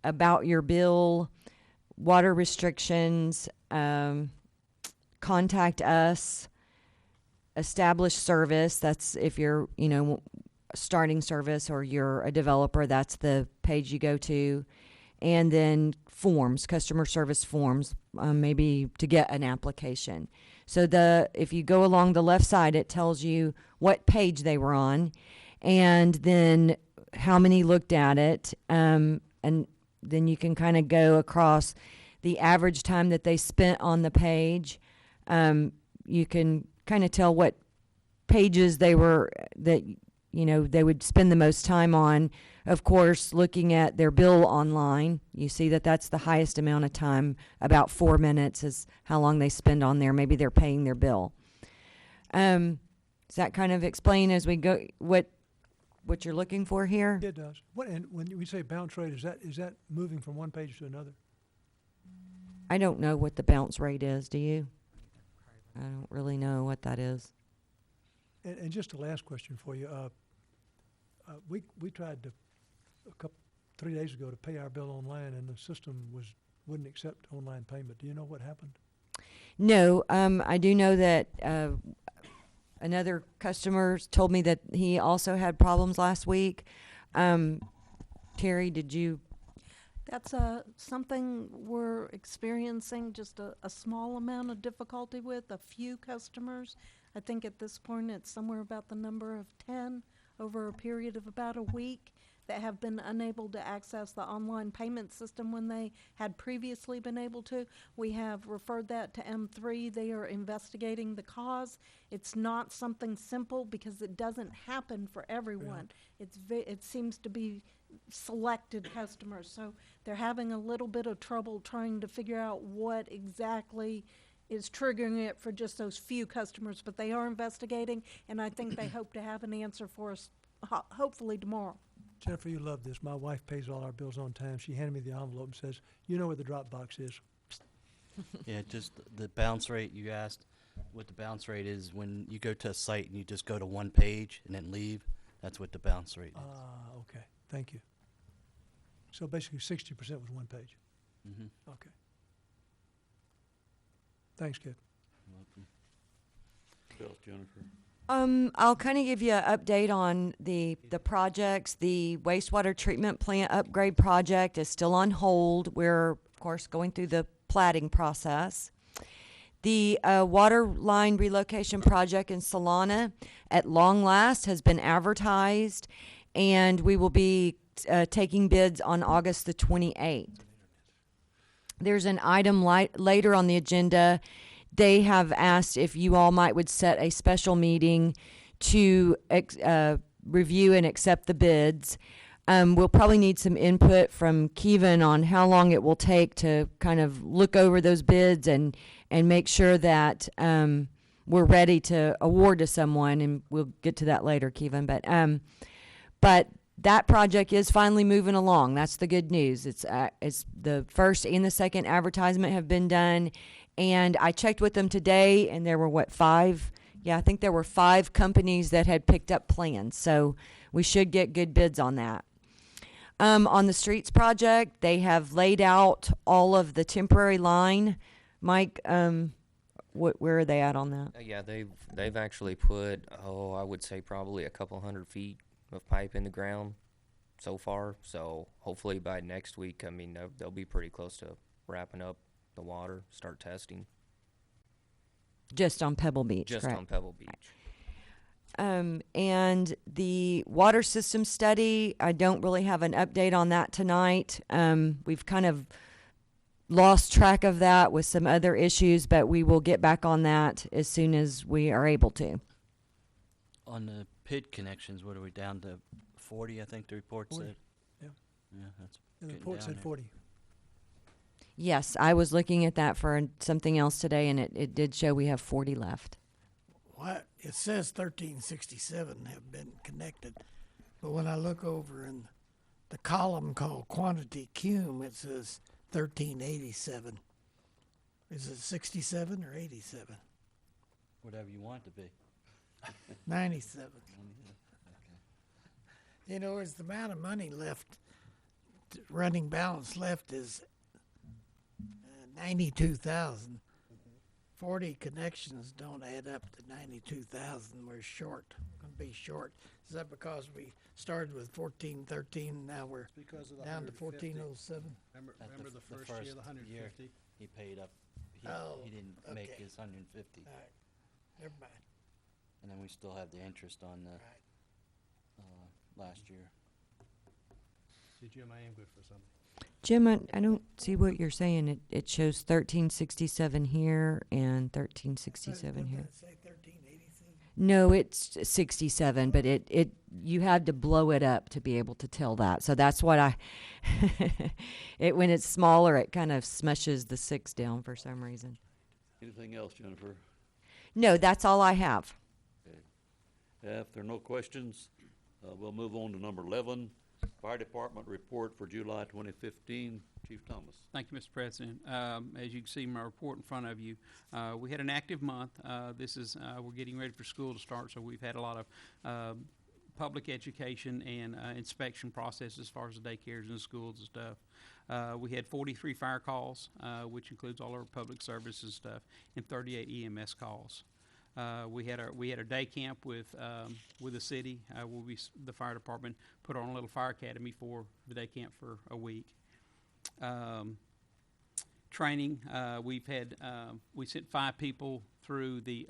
about your bill, water restrictions, contact us, establish service. That's if you're, starting service or you're a developer, that's the page you go to. And then forms, customer service forms, maybe to get an application. So if you go along the left side, it tells you what page they were on, and then how many looked at it, and then you can kind of go across the average time that they spent on the page. You can kind of tell what pages they would spend the most time on. Of course, looking at their bill online, you see that that's the highest amount of time. About 4 minutes is how long they spend on there. Maybe they're paying their bill. Does that kind of explain as we go what you're looking for here? It does. And when we say bounce rate, is that moving from one page to another? I don't know what the bounce rate is. Do you? I don't really know what that is. And just a last question for you. We tried to 3 days ago to pay our bill online, and the system wouldn't accept online payment. Do you know what happened? No, I do know that another customer told me that he also had problems last week. Terry, did you? That's something we're experiencing just a small amount of difficulty with, a few customers. I think at this point it's somewhere about the number of 10 over a period of about a week that have been unable to access the online payment system when they had previously been able to. We have referred that to M3. They are investigating the cause. It's not something simple because it doesn't happen for everyone. Yeah. It seems to be selected customers. So they're having a little bit of trouble trying to figure out what exactly is triggering it for just those few customers, but they are investigating, and I think they hope to have an answer for us hopefully tomorrow. Jennifer, you love this. My wife pays all our bills on time. She handed me the envelope and says, "You know where the drop box is." Yeah, just the bounce rate you asked. What the bounce rate is when you go to a site and you just go to one page and then leave. That's what the bounce rate is. Okay. Thank you. So basically 60% was one page. Mm-hmm. Okay. Thanks, kid. Welcome. What else, Jennifer? I'll kind of give you an update on the projects. The wastewater treatment plant upgrade project is still on hold. We're, of course, going through the platting process. The water line relocation project in Solana, at long last, has been advertised, and we will be taking bids on August the 28th. There's an item later on the agenda. They have asked if you all would set a special meeting to review and accept the bids. We'll probably need some input from Kevin on how long it will take to kind of look over those bids and make sure that we're ready to award to someone, and we'll get to that later, Kevin. But that project is finally moving along. That's the good news. It's the first and the second advertisement have been done, and I checked with them today, and there were 5? Yeah, I think there were 5 companies that had picked up plans, so we should get good bids on that. On the streets project, they have laid out all of the temporary line. Mike, where are they at on that? Yeah, they've actually put, I would say probably a couple 100 feet of pipe in the ground so far. So hopefully by next week, I mean, they'll be pretty close to wrapping up the water, start testing. Just on Pebble Beach, Just correct? on Pebble Beach. And the water system study, I don't really have an update on that tonight. We've kind of lost track of that with some other issues, but we will get back on that as soon as we are able to. On the PID connections, what are we down to? 40, I think the report 40, said. yeah. Yeah, that's And the getting report down said there. 40. Yes, I was looking at that for something else today, and it did show we have 40 left. What it says 1367 have been connected, but when I look over in the column called quantity cum, it says 1387. Is it 67 or 87? Whatever you want it to be. 97. You know, it's the amount of money left, running balance left is 92,000. 40 connections don't add up to 92,000. We're short, going to be short. Is that because we started with 1413, now we're Because of the down to 150. 1407? Remember the first year, the 150? He paid up. He didn't make okay. his 150. All right, never mind. And then we still have the interest on the last year. See, Jim, I am good for something. Jim, I don't see what you're saying. It shows 1367 here and 1367 here. Didn't it say 1387? No, it's 67, but you had to blow it up to be able to tell that. So that's what when it's smaller, it kind of smushes the 6 down for some reason. Anything else, Jennifer? No, that's all I have. If there are no questions, we'll move on to number 11, Fire Department report for July 2015. Chief Thomas. Thank you, Mr. President. As you can see in my report in front of you, we had an active month. We're getting ready for school to start, so we've had a lot of public education and inspection process as far as the daycares and the schools and stuff. We had 43 fire calls, which includes all our public services stuff, and 38 EMS calls. We had a day camp with the city. The fire department put on a little fire academy for the day camp for a week. Training. We sent 5 people through the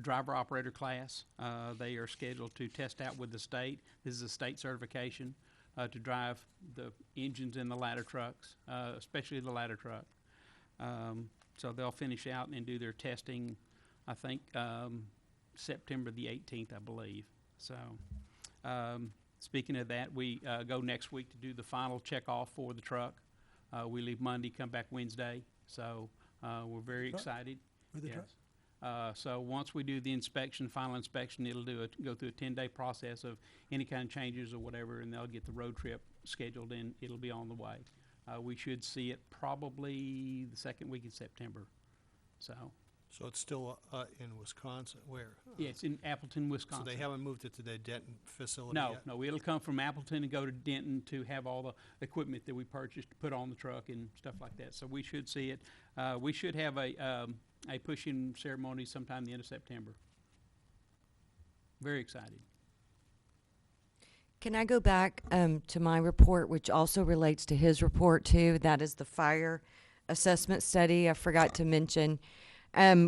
driver operator class. They are scheduled to test out with the state. This is a state certification to drive the engines in the ladder trucks, especially the ladder truck. So they'll finish out and do their testing, I think, September the 18th, I believe. So speaking of that, we go next week to do the final check-off for the truck. We leave Monday, come back Wednesday. So we're very excited. With the truck? So once we do the final inspection, it'll go through a 10-day process of any kind of changes or whatever, and they'll get the road trip scheduled and it'll be on the way. We should see it probably the second week in September. So it's still in Wisconsin, where? Yeah, it's in Appleton, Wisconsin. So they haven't moved it to their Denton facility No, yet? no, it'll come from Appleton and go to Denton to have all the equipment that we purchased to put on the truck and stuff like that. So we should see it. We should have a push-in ceremony sometime the end of September. Very excited. Can I go back to my report, which also relates to his report too? That is the fire assessment study. I forgot to mention.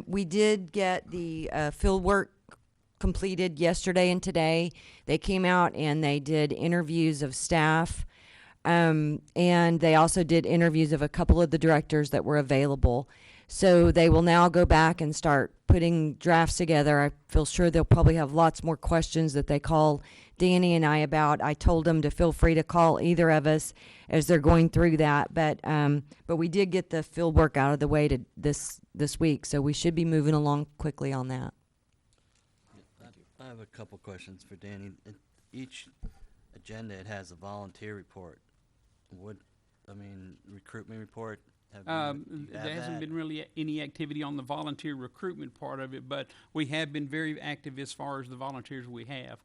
We did get the field work completed yesterday and today. They came out and they did interviews of staff, and they also did interviews of a couple of the directors that were available. So they will now go back and start putting drafts together. I feel sure they'll probably have lots more questions that they call Danny and I about. I told them to feel free to call either of us as they're going through that. But we did get the field work out of the way to this week, so we should be moving along quickly on that. I have a couple questions for Danny. Each agenda, it has a volunteer report. Recruitment report? There hasn't been really any activity on the volunteer recruitment part of it, but we have been very active as far as the volunteers we have.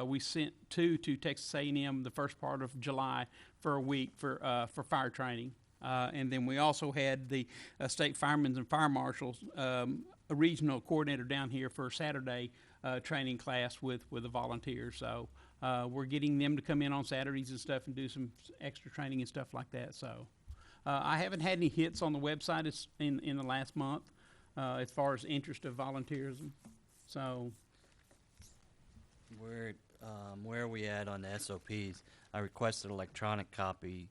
We sent 2 to Texas A&M the first part of July for a week for fire training. And then we also had the state firemen and fire marshals, a regional coordinator down here for a Saturday training class with the volunteers. So we're getting them to come in on Saturdays and stuff and do some extra training and stuff like that. So I haven't had any hits on the website in the last month as far as interest of volunteerism. So where are we at on the SOPs? I requested an electronic copy,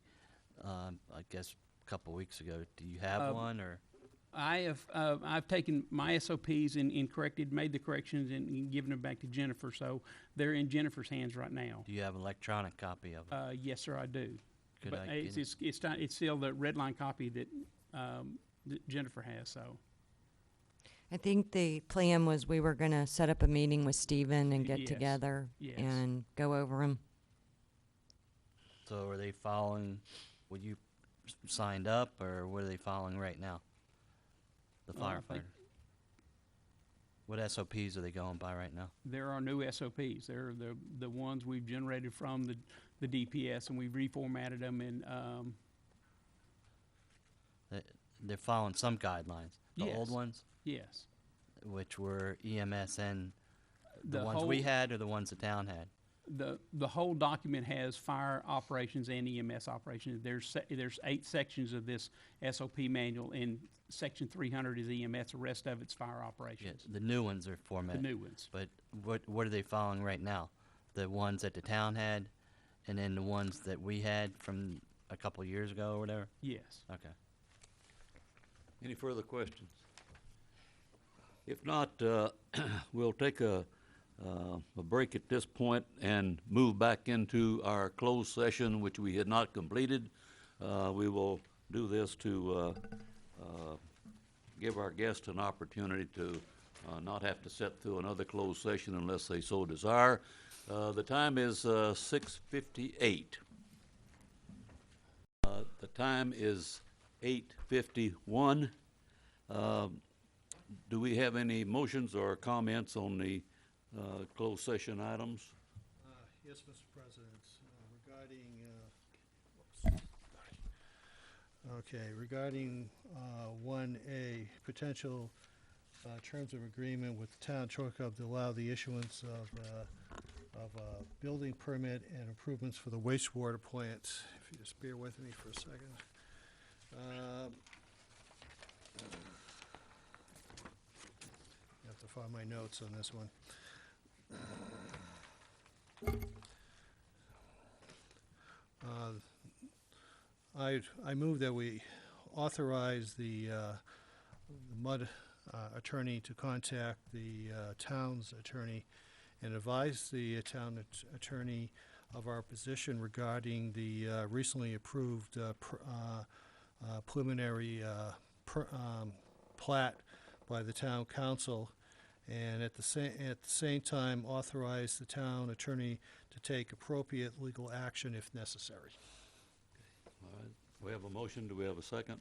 I guess a couple weeks ago. Do you have one, or? I've taken my SOPs and made the corrections and given them back to Jennifer. So they're in Jennifer's hands right now. Do you have an electronic copy of it? Yes, sir, I do. Could But I get it's still the red line copy that Jennifer has. So I think the plan was we were going to set up a meeting with Stephen and get Yes. together Yes. and go over them. So are they following, were you signed up, or what are they following right now? The I firefighter? think What SOPs are they going by right now? there are new SOPs. They're the ones we've generated from the DPS, and we've reformatted them. And They're following some guidelines. The Yes. old ones, yes, which were EMSN, the The ones we whole- had or the ones the town had? the whole document has fire operations and EMS operations. There's 8 sections of this SOP manual, and section 300 is EMS. The rest of it's fire Yeah, operations. the new ones are The formatted. new ones. But what are they following right now? The ones that the town had, and then the ones that we had from a couple years ago or whatever? Yes. Okay. Any further questions? If not, we'll take a break at this point and move back into our closed session, which we had not completed. We will do this to give our guests an opportunity to not have to sit through another closed session unless they so desire. The time is 6:58. The time is 8:51. Do we have any motions or comments on the closed session items? Yes, Mr. President, regarding 1A, potential terms of agreement with the town of Choctaw to allow the issuance of a building permit and improvements for the wastewater plant. If you just bear with me for a second. I have to find my notes on this one. I move that we authorize the MUD attorney to contact the town's attorney and advise the town attorney of our position regarding the recently approved preliminary plat by the town council, and at the same time authorize the town attorney to take appropriate legal action if necessary. All right. We have a motion. Do we have a second?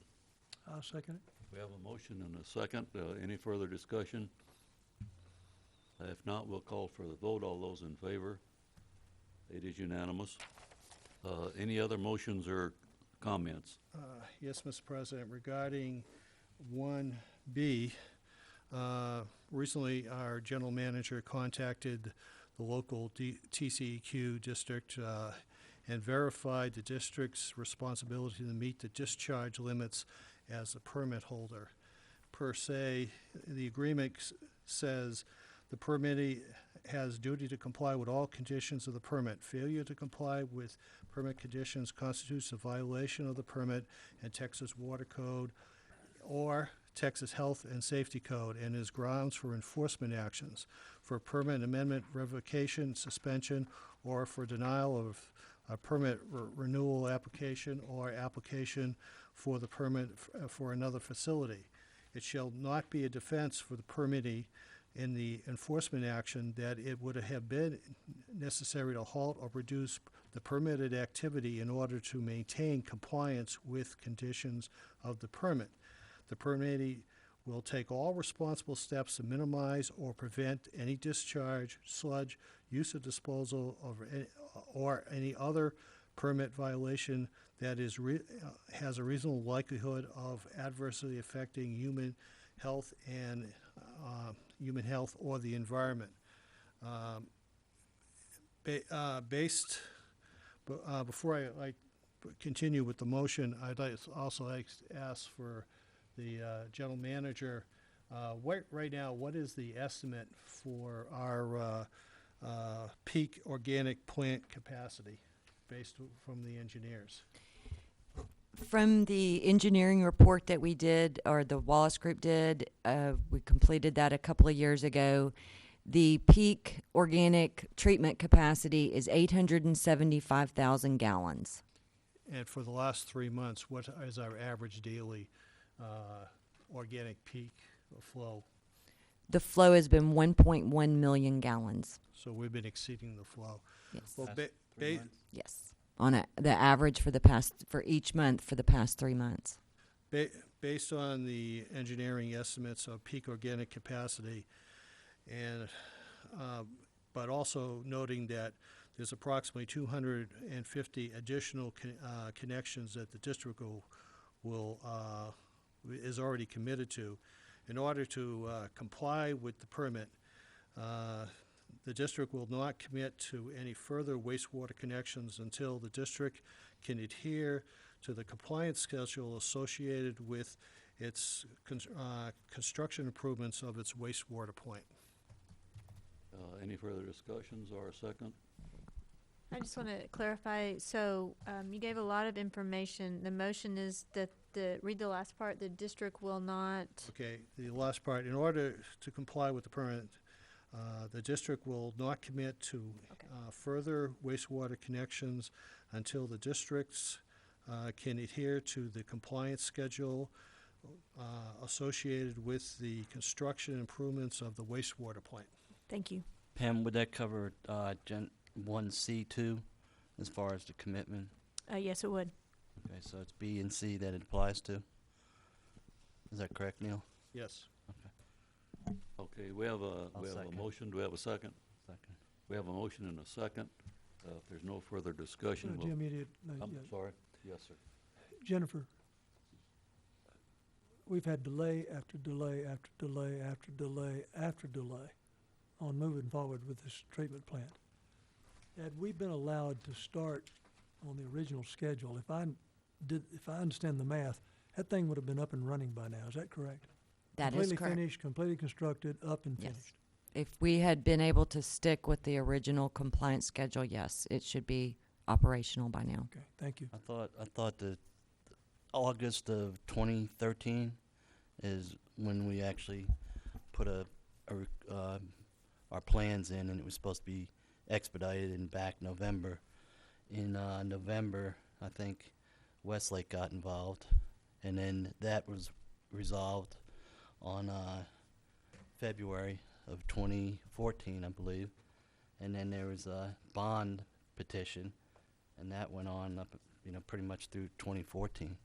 I'll second it. We have a motion and a second. Any further discussion? If not, we'll call for the vote. All those in favor? It is unanimous. Any other motions or comments? Yes, Mr. President, regarding 1B, recently our general manager contacted the local TCEQ district and verified the district's responsibility to meet the discharge limits as a permit holder. Per se, the agreement says the permittee has duty to comply with all conditions of the permit. Failure to comply with permit conditions constitutes a violation of the permit and Texas Water Code, or Texas Health and Safety Code and is grounds for enforcement actions, for permit amendment, revocation, suspension, or for denial of a permit renewal application or application for the permit for another facility. It shall not be a defense for the permittee in the enforcement action that it would have been necessary to halt or reduce the permitted activity in order to maintain compliance with conditions of the permit. The permittee will take all responsible steps to minimize or prevent any discharge, sludge, use of disposal of or any other permit violation that is has a reasonable likelihood of adversely affecting human health and or the environment. Before I continue with the motion, I'd also like to ask for the general manager, right now, what is the estimate for our peak organic plant capacity based from the engineers? From the engineering report that we did, or the Wallace Group did, we completed that a couple of years ago. The peak organic treatment capacity is 875,000 gallons. And for the last 3 months, what is our average daily organic peak flow? The flow has been 1.1 million gallons. So we've been exceeding the flow. Yes. Well, Yes. On the average for each month for the past 3 months. Based on the engineering estimates of peak organic capacity, and but also noting that there's approximately 250 additional connections that the district is already committed to. In order to comply with the permit, the district will not commit to any further wastewater connections until the district can adhere to the compliance schedule associated with its construction improvements of its wastewater plant. Any further discussions or a second? I just want to clarify, so you gave a lot of information. The motion is that read the last part, the district will not. Okay, the last part, in order to comply with the permit, the district will not commit to further wastewater connections until the districts can adhere to the compliance schedule associated with the construction improvements of the wastewater plant. Thank you. Pam, would that cover Gen 1C2 as far as the commitment? Yes, it would. Okay, so it's B and C that it applies to? Is that correct, Neil? Yes. Okay, we have a second. motion. Do we have a second? Second. We have a motion and a second. If there's no further discussion, we'll. Jim, you did, I'm sorry. Yes, sir. Jennifer, we've had delay after delay after delay after delay after delay on moving forward with this treatment plant. Had we been allowed to start on the original schedule, if I understand the math, that thing would have been up and running by now. Is that correct? That is correct. Completely finished, completely constructed, up and Yes. finished. If we had been able to stick with the original compliance schedule, yes, it should be operational by now. Okay, thank you. I thought that August of 2013 is when we actually put our plans in, and it was supposed to be expedited in back November. In November, I think Westlake got involved, and then that was resolved on February of 2014, I believe. And then there was a bond petition, and that went on up, pretty much through 2014.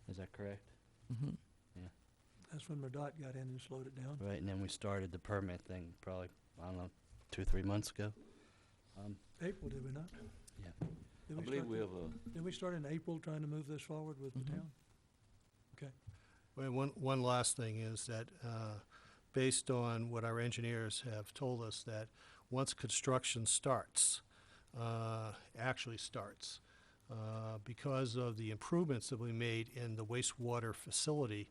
Is that correct? Mm-hmm. Yeah. That's when MDOT got in and slowed it down. Right, and then we started the permit thing probably, 2-3 months ago. April, did we not? Yeah. Did I we believe start we that? have a. Did we start in April trying to move this forward with the town? Okay. Well, one last thing is that based on what our engineers have told us, that once construction starts, actually starts, because of the improvements that we made in the wastewater facility,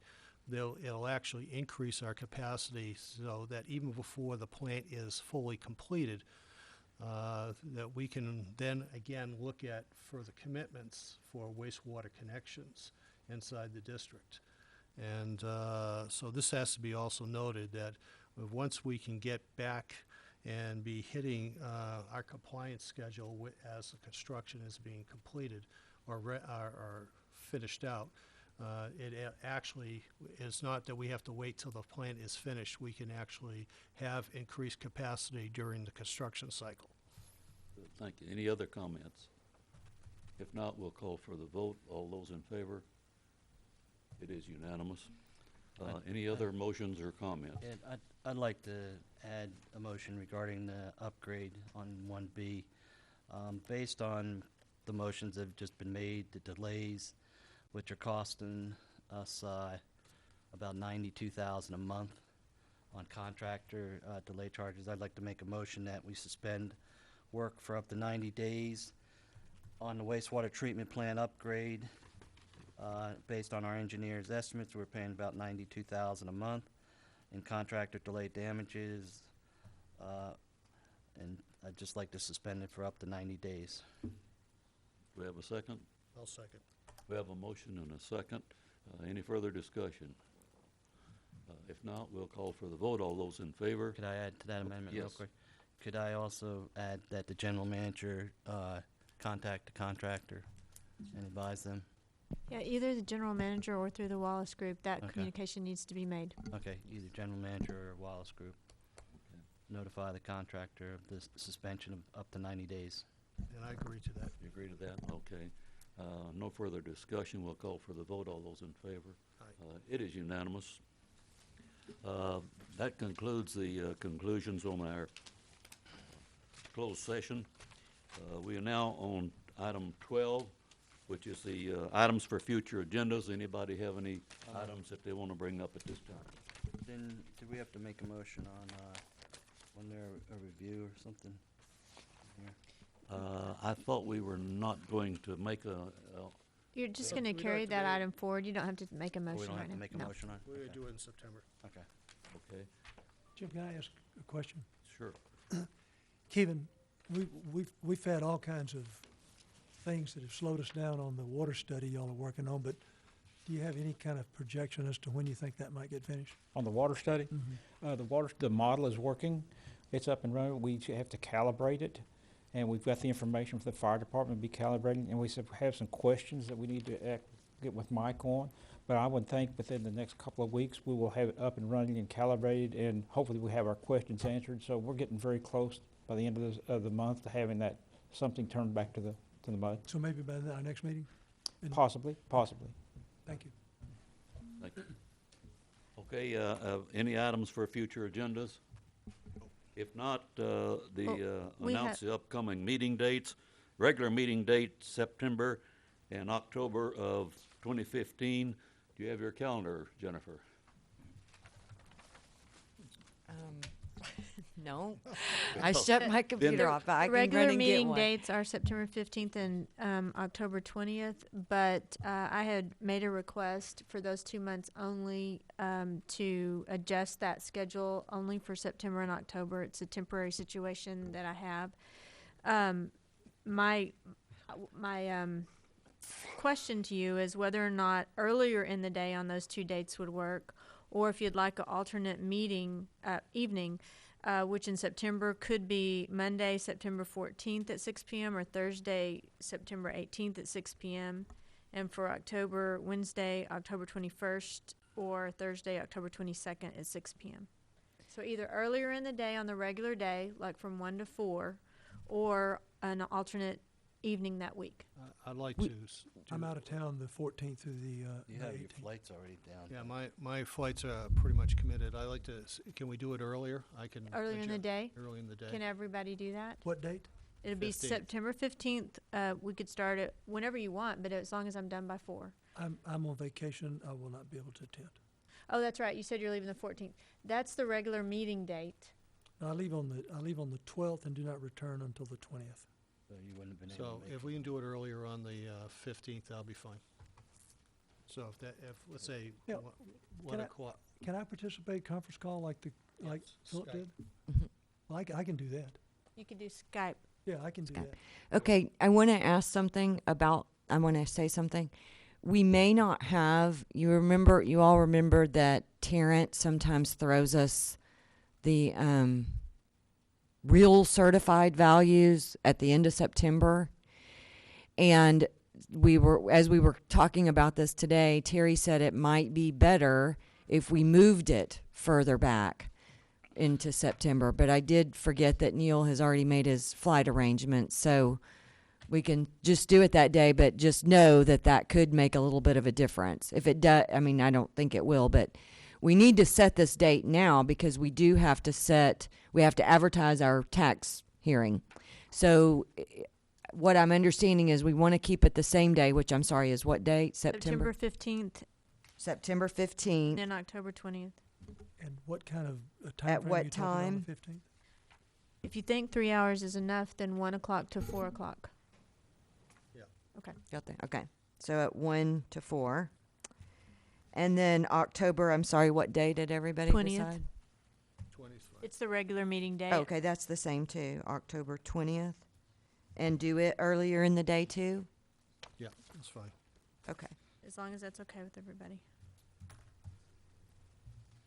it'll actually increase our capacity so that even before the plant is fully completed, that we can then again look at further commitments for wastewater connections inside the district. And so this has to be also noted that once we can get back and be hitting our compliance schedule as the construction is being completed or finished out, actually is not that we have to wait till the plant is finished. We can actually have increased capacity during the construction cycle. Thank you. Any other comments? If not, we'll call for the vote. All those in favor? It is unanimous. Any other motions or comments? And I'd like to add a motion regarding the upgrade on 1B. Based on the motions that have just been made, the delays, which are costing us about $92,000 a month on contractor delay charges, I'd like to make a motion that we suspend work for up to 90 days on the wastewater treatment plant upgrade. Based on our engineer's estimates, we're paying about $92,000 a month in contractor delayed damages, and I'd just like to suspend it for up to 90 days. We have a second? I'll second. We have a motion and a second. Any further discussion? If not, we'll call for the vote. All those in favor? Could I add to that amendment real Yes. quick? Could I also add that the general manager contact the contractor and advise them? Yeah, either the general manager or through the Wallace Group, that Okay. communication needs to be made. Okay, either general manager or Wallace Group. Notify the contractor of the suspension of up to 90 days. And I agree to that. You agree to that? Okay. No further discussion. We'll call for the vote. All those in favor? Aye. It is unanimous. That concludes the conclusions on our closed session. We are now on item 12, which is the items for future agendas. Anybody have any items that they want to bring up at this time? Then, do we have to make a motion on their a review or something? I thought we were not going to make a, You're just Yeah. going to We don't carry have to that do it. item forward. You don't have to make a Or motion we don't right have to now. make a No. motion on? We're going Okay. to do it in September. Okay. okay, Jim, can I ask a question? sure. Kevin, we've had all kinds of things that have slowed us down on the water study y'all are working on, but do you have any kind of projection as to when you think that might get finished? On the water study, Mm-hmm. the model is working. It's up and running. We have to calibrate it, and we've got the information for the fire department to be calibrating, and we have some questions that we need to get with Mike on. But I would think within the next couple of weeks, we will have it up and running and calibrated, and hopefully we have our questions answered. So we're getting very close by the end of the month to having that something turned back to the mud. So maybe by our next meeting? Possibly. Thank you. Thank you. Okay, any items for future agendas? If not, we announce the upcoming meeting dates. Regular meeting date, September and October of 2015. Do you have your calendar, Jennifer? No, I shut my computer there- off. I can Regular run and get meeting one. dates are September 15th and October 20th, but I had made a request for those 2 months only to adjust that schedule only for September and October. It's a temporary situation that I have. My question to you is whether or not earlier in the day on those 2 dates would work, or if you'd like an alternate meeting evening, which in September could be Monday, September 14th at 6 p.m. or Thursday, September 18th at 6 p.m. And for October, Wednesday, October 21st or Thursday, October 22nd at 6 p.m. So either earlier in the day on the regular day, like from 1 to 4, or an alternate evening that week. I'd like We- to. I'm out of town the 14th through the You have your 18th. flights already down. Yeah, my flights are pretty much committed. I like to, can we do it earlier? I can. Earlier in the adjust- day? Early in the day. Can everybody do that? What date? It'll be 15th. September 15th. We could start it whenever you want, but as long as I'm done by 4. I'm on vacation. I will not be able to attend. Oh, that's right. You said you're leaving the 14th. That's the regular meeting date. I leave on the 12th and do not return until the 20th. So you wouldn't have been able So to make if we can do it earlier on the 15th, that'll be fine. So let's say, Yeah. 1 Can I- o'clock. Can I participate conference call like Yes, Philip Skype. did? Mhm. Well, I can do that. You could do Skype. Yeah, I can do Skype. that. Okay, I want to say something. we may not have, you all remember that Terrence sometimes throws us the real certified values at the end of September. And as we were talking about this today, Terry said it might be better if we moved it further back into September. But I did forget that Neil has already made his flight arrangements, so we can just do it that day, but just know that that could make a little bit of a difference. If it does, I mean, I don't think it will, but we need to set this date now because we have to advertise our tax hearing. So what I'm understanding is we want to keep it the same day, which I'm sorry is what date? September 15th September 15th. and October 20th. And what kind of time At frame are what you talking on time? the 15th? If you think 3 hours is enough, then 1 o'clock to 4 o'clock. Got that? Okay. So at 1 to 4. And then October, I'm sorry, what day did everybody 20th. decide? 20's fine. It's the regular meeting day. Okay, that's the same too, October 20th. And do it earlier in the day too? Yeah, that's fine. Okay. As long as that's okay with everybody.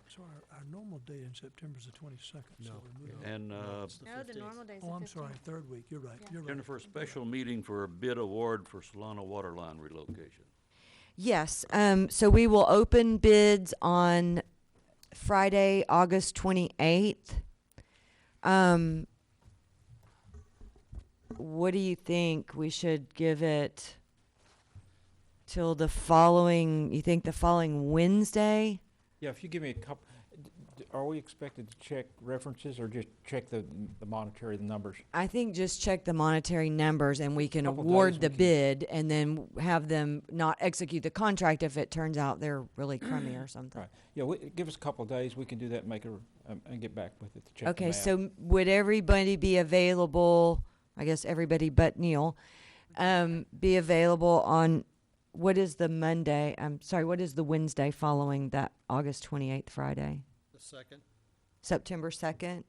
So our normal date in September is the 22nd. So No, we're moving And, it's the No, the 15th. normal day is the Oh, 15th. I'm sorry, third week. You're right. Yeah. You're right. Jennifer, special meeting for a bid award for Solana Waterline relocation. Yes, so we will open bids on Friday, August 28th. What do you think? We should give it till the following Wednesday? Yeah, if you give me a couple, are we expected to check references or just check the monetary, the numbers? I think just check the monetary numbers and we can Couple award days the we can- bid and then have them not execute the contract if it turns out they're really crummy or something. Right. Yeah, give us a couple of days. We can do that and make and get back with it to check the Okay, math. so would everybody be available, I guess everybody but Neil, be available on, what is the Wednesday following that August 28th Friday? The second? September 2nd?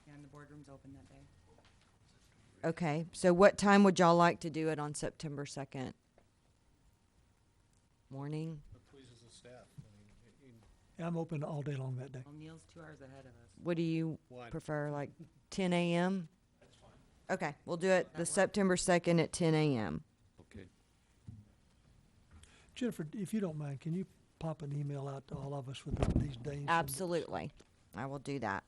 And the boardroom's open that day. Okay, so what time would y'all like to do it on September 2nd? Morning? That pleases the staff. I'm open all day long that day. Well, Neil's 2 hours ahead of us. What do you One. prefer, like 10 a.m.? That's fine. Okay, we'll do it the September 2nd at 10 a.m. Okay. Jennifer, if you don't mind, can you pop an email out to all of us with these days? Absolutely. I will do that.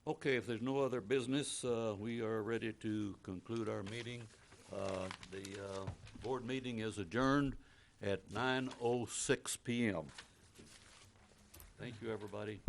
Okay, if there's no other business, we are ready to conclude our meeting. The board meeting is adjourned at 9:06 p.m. Thank you, everybody.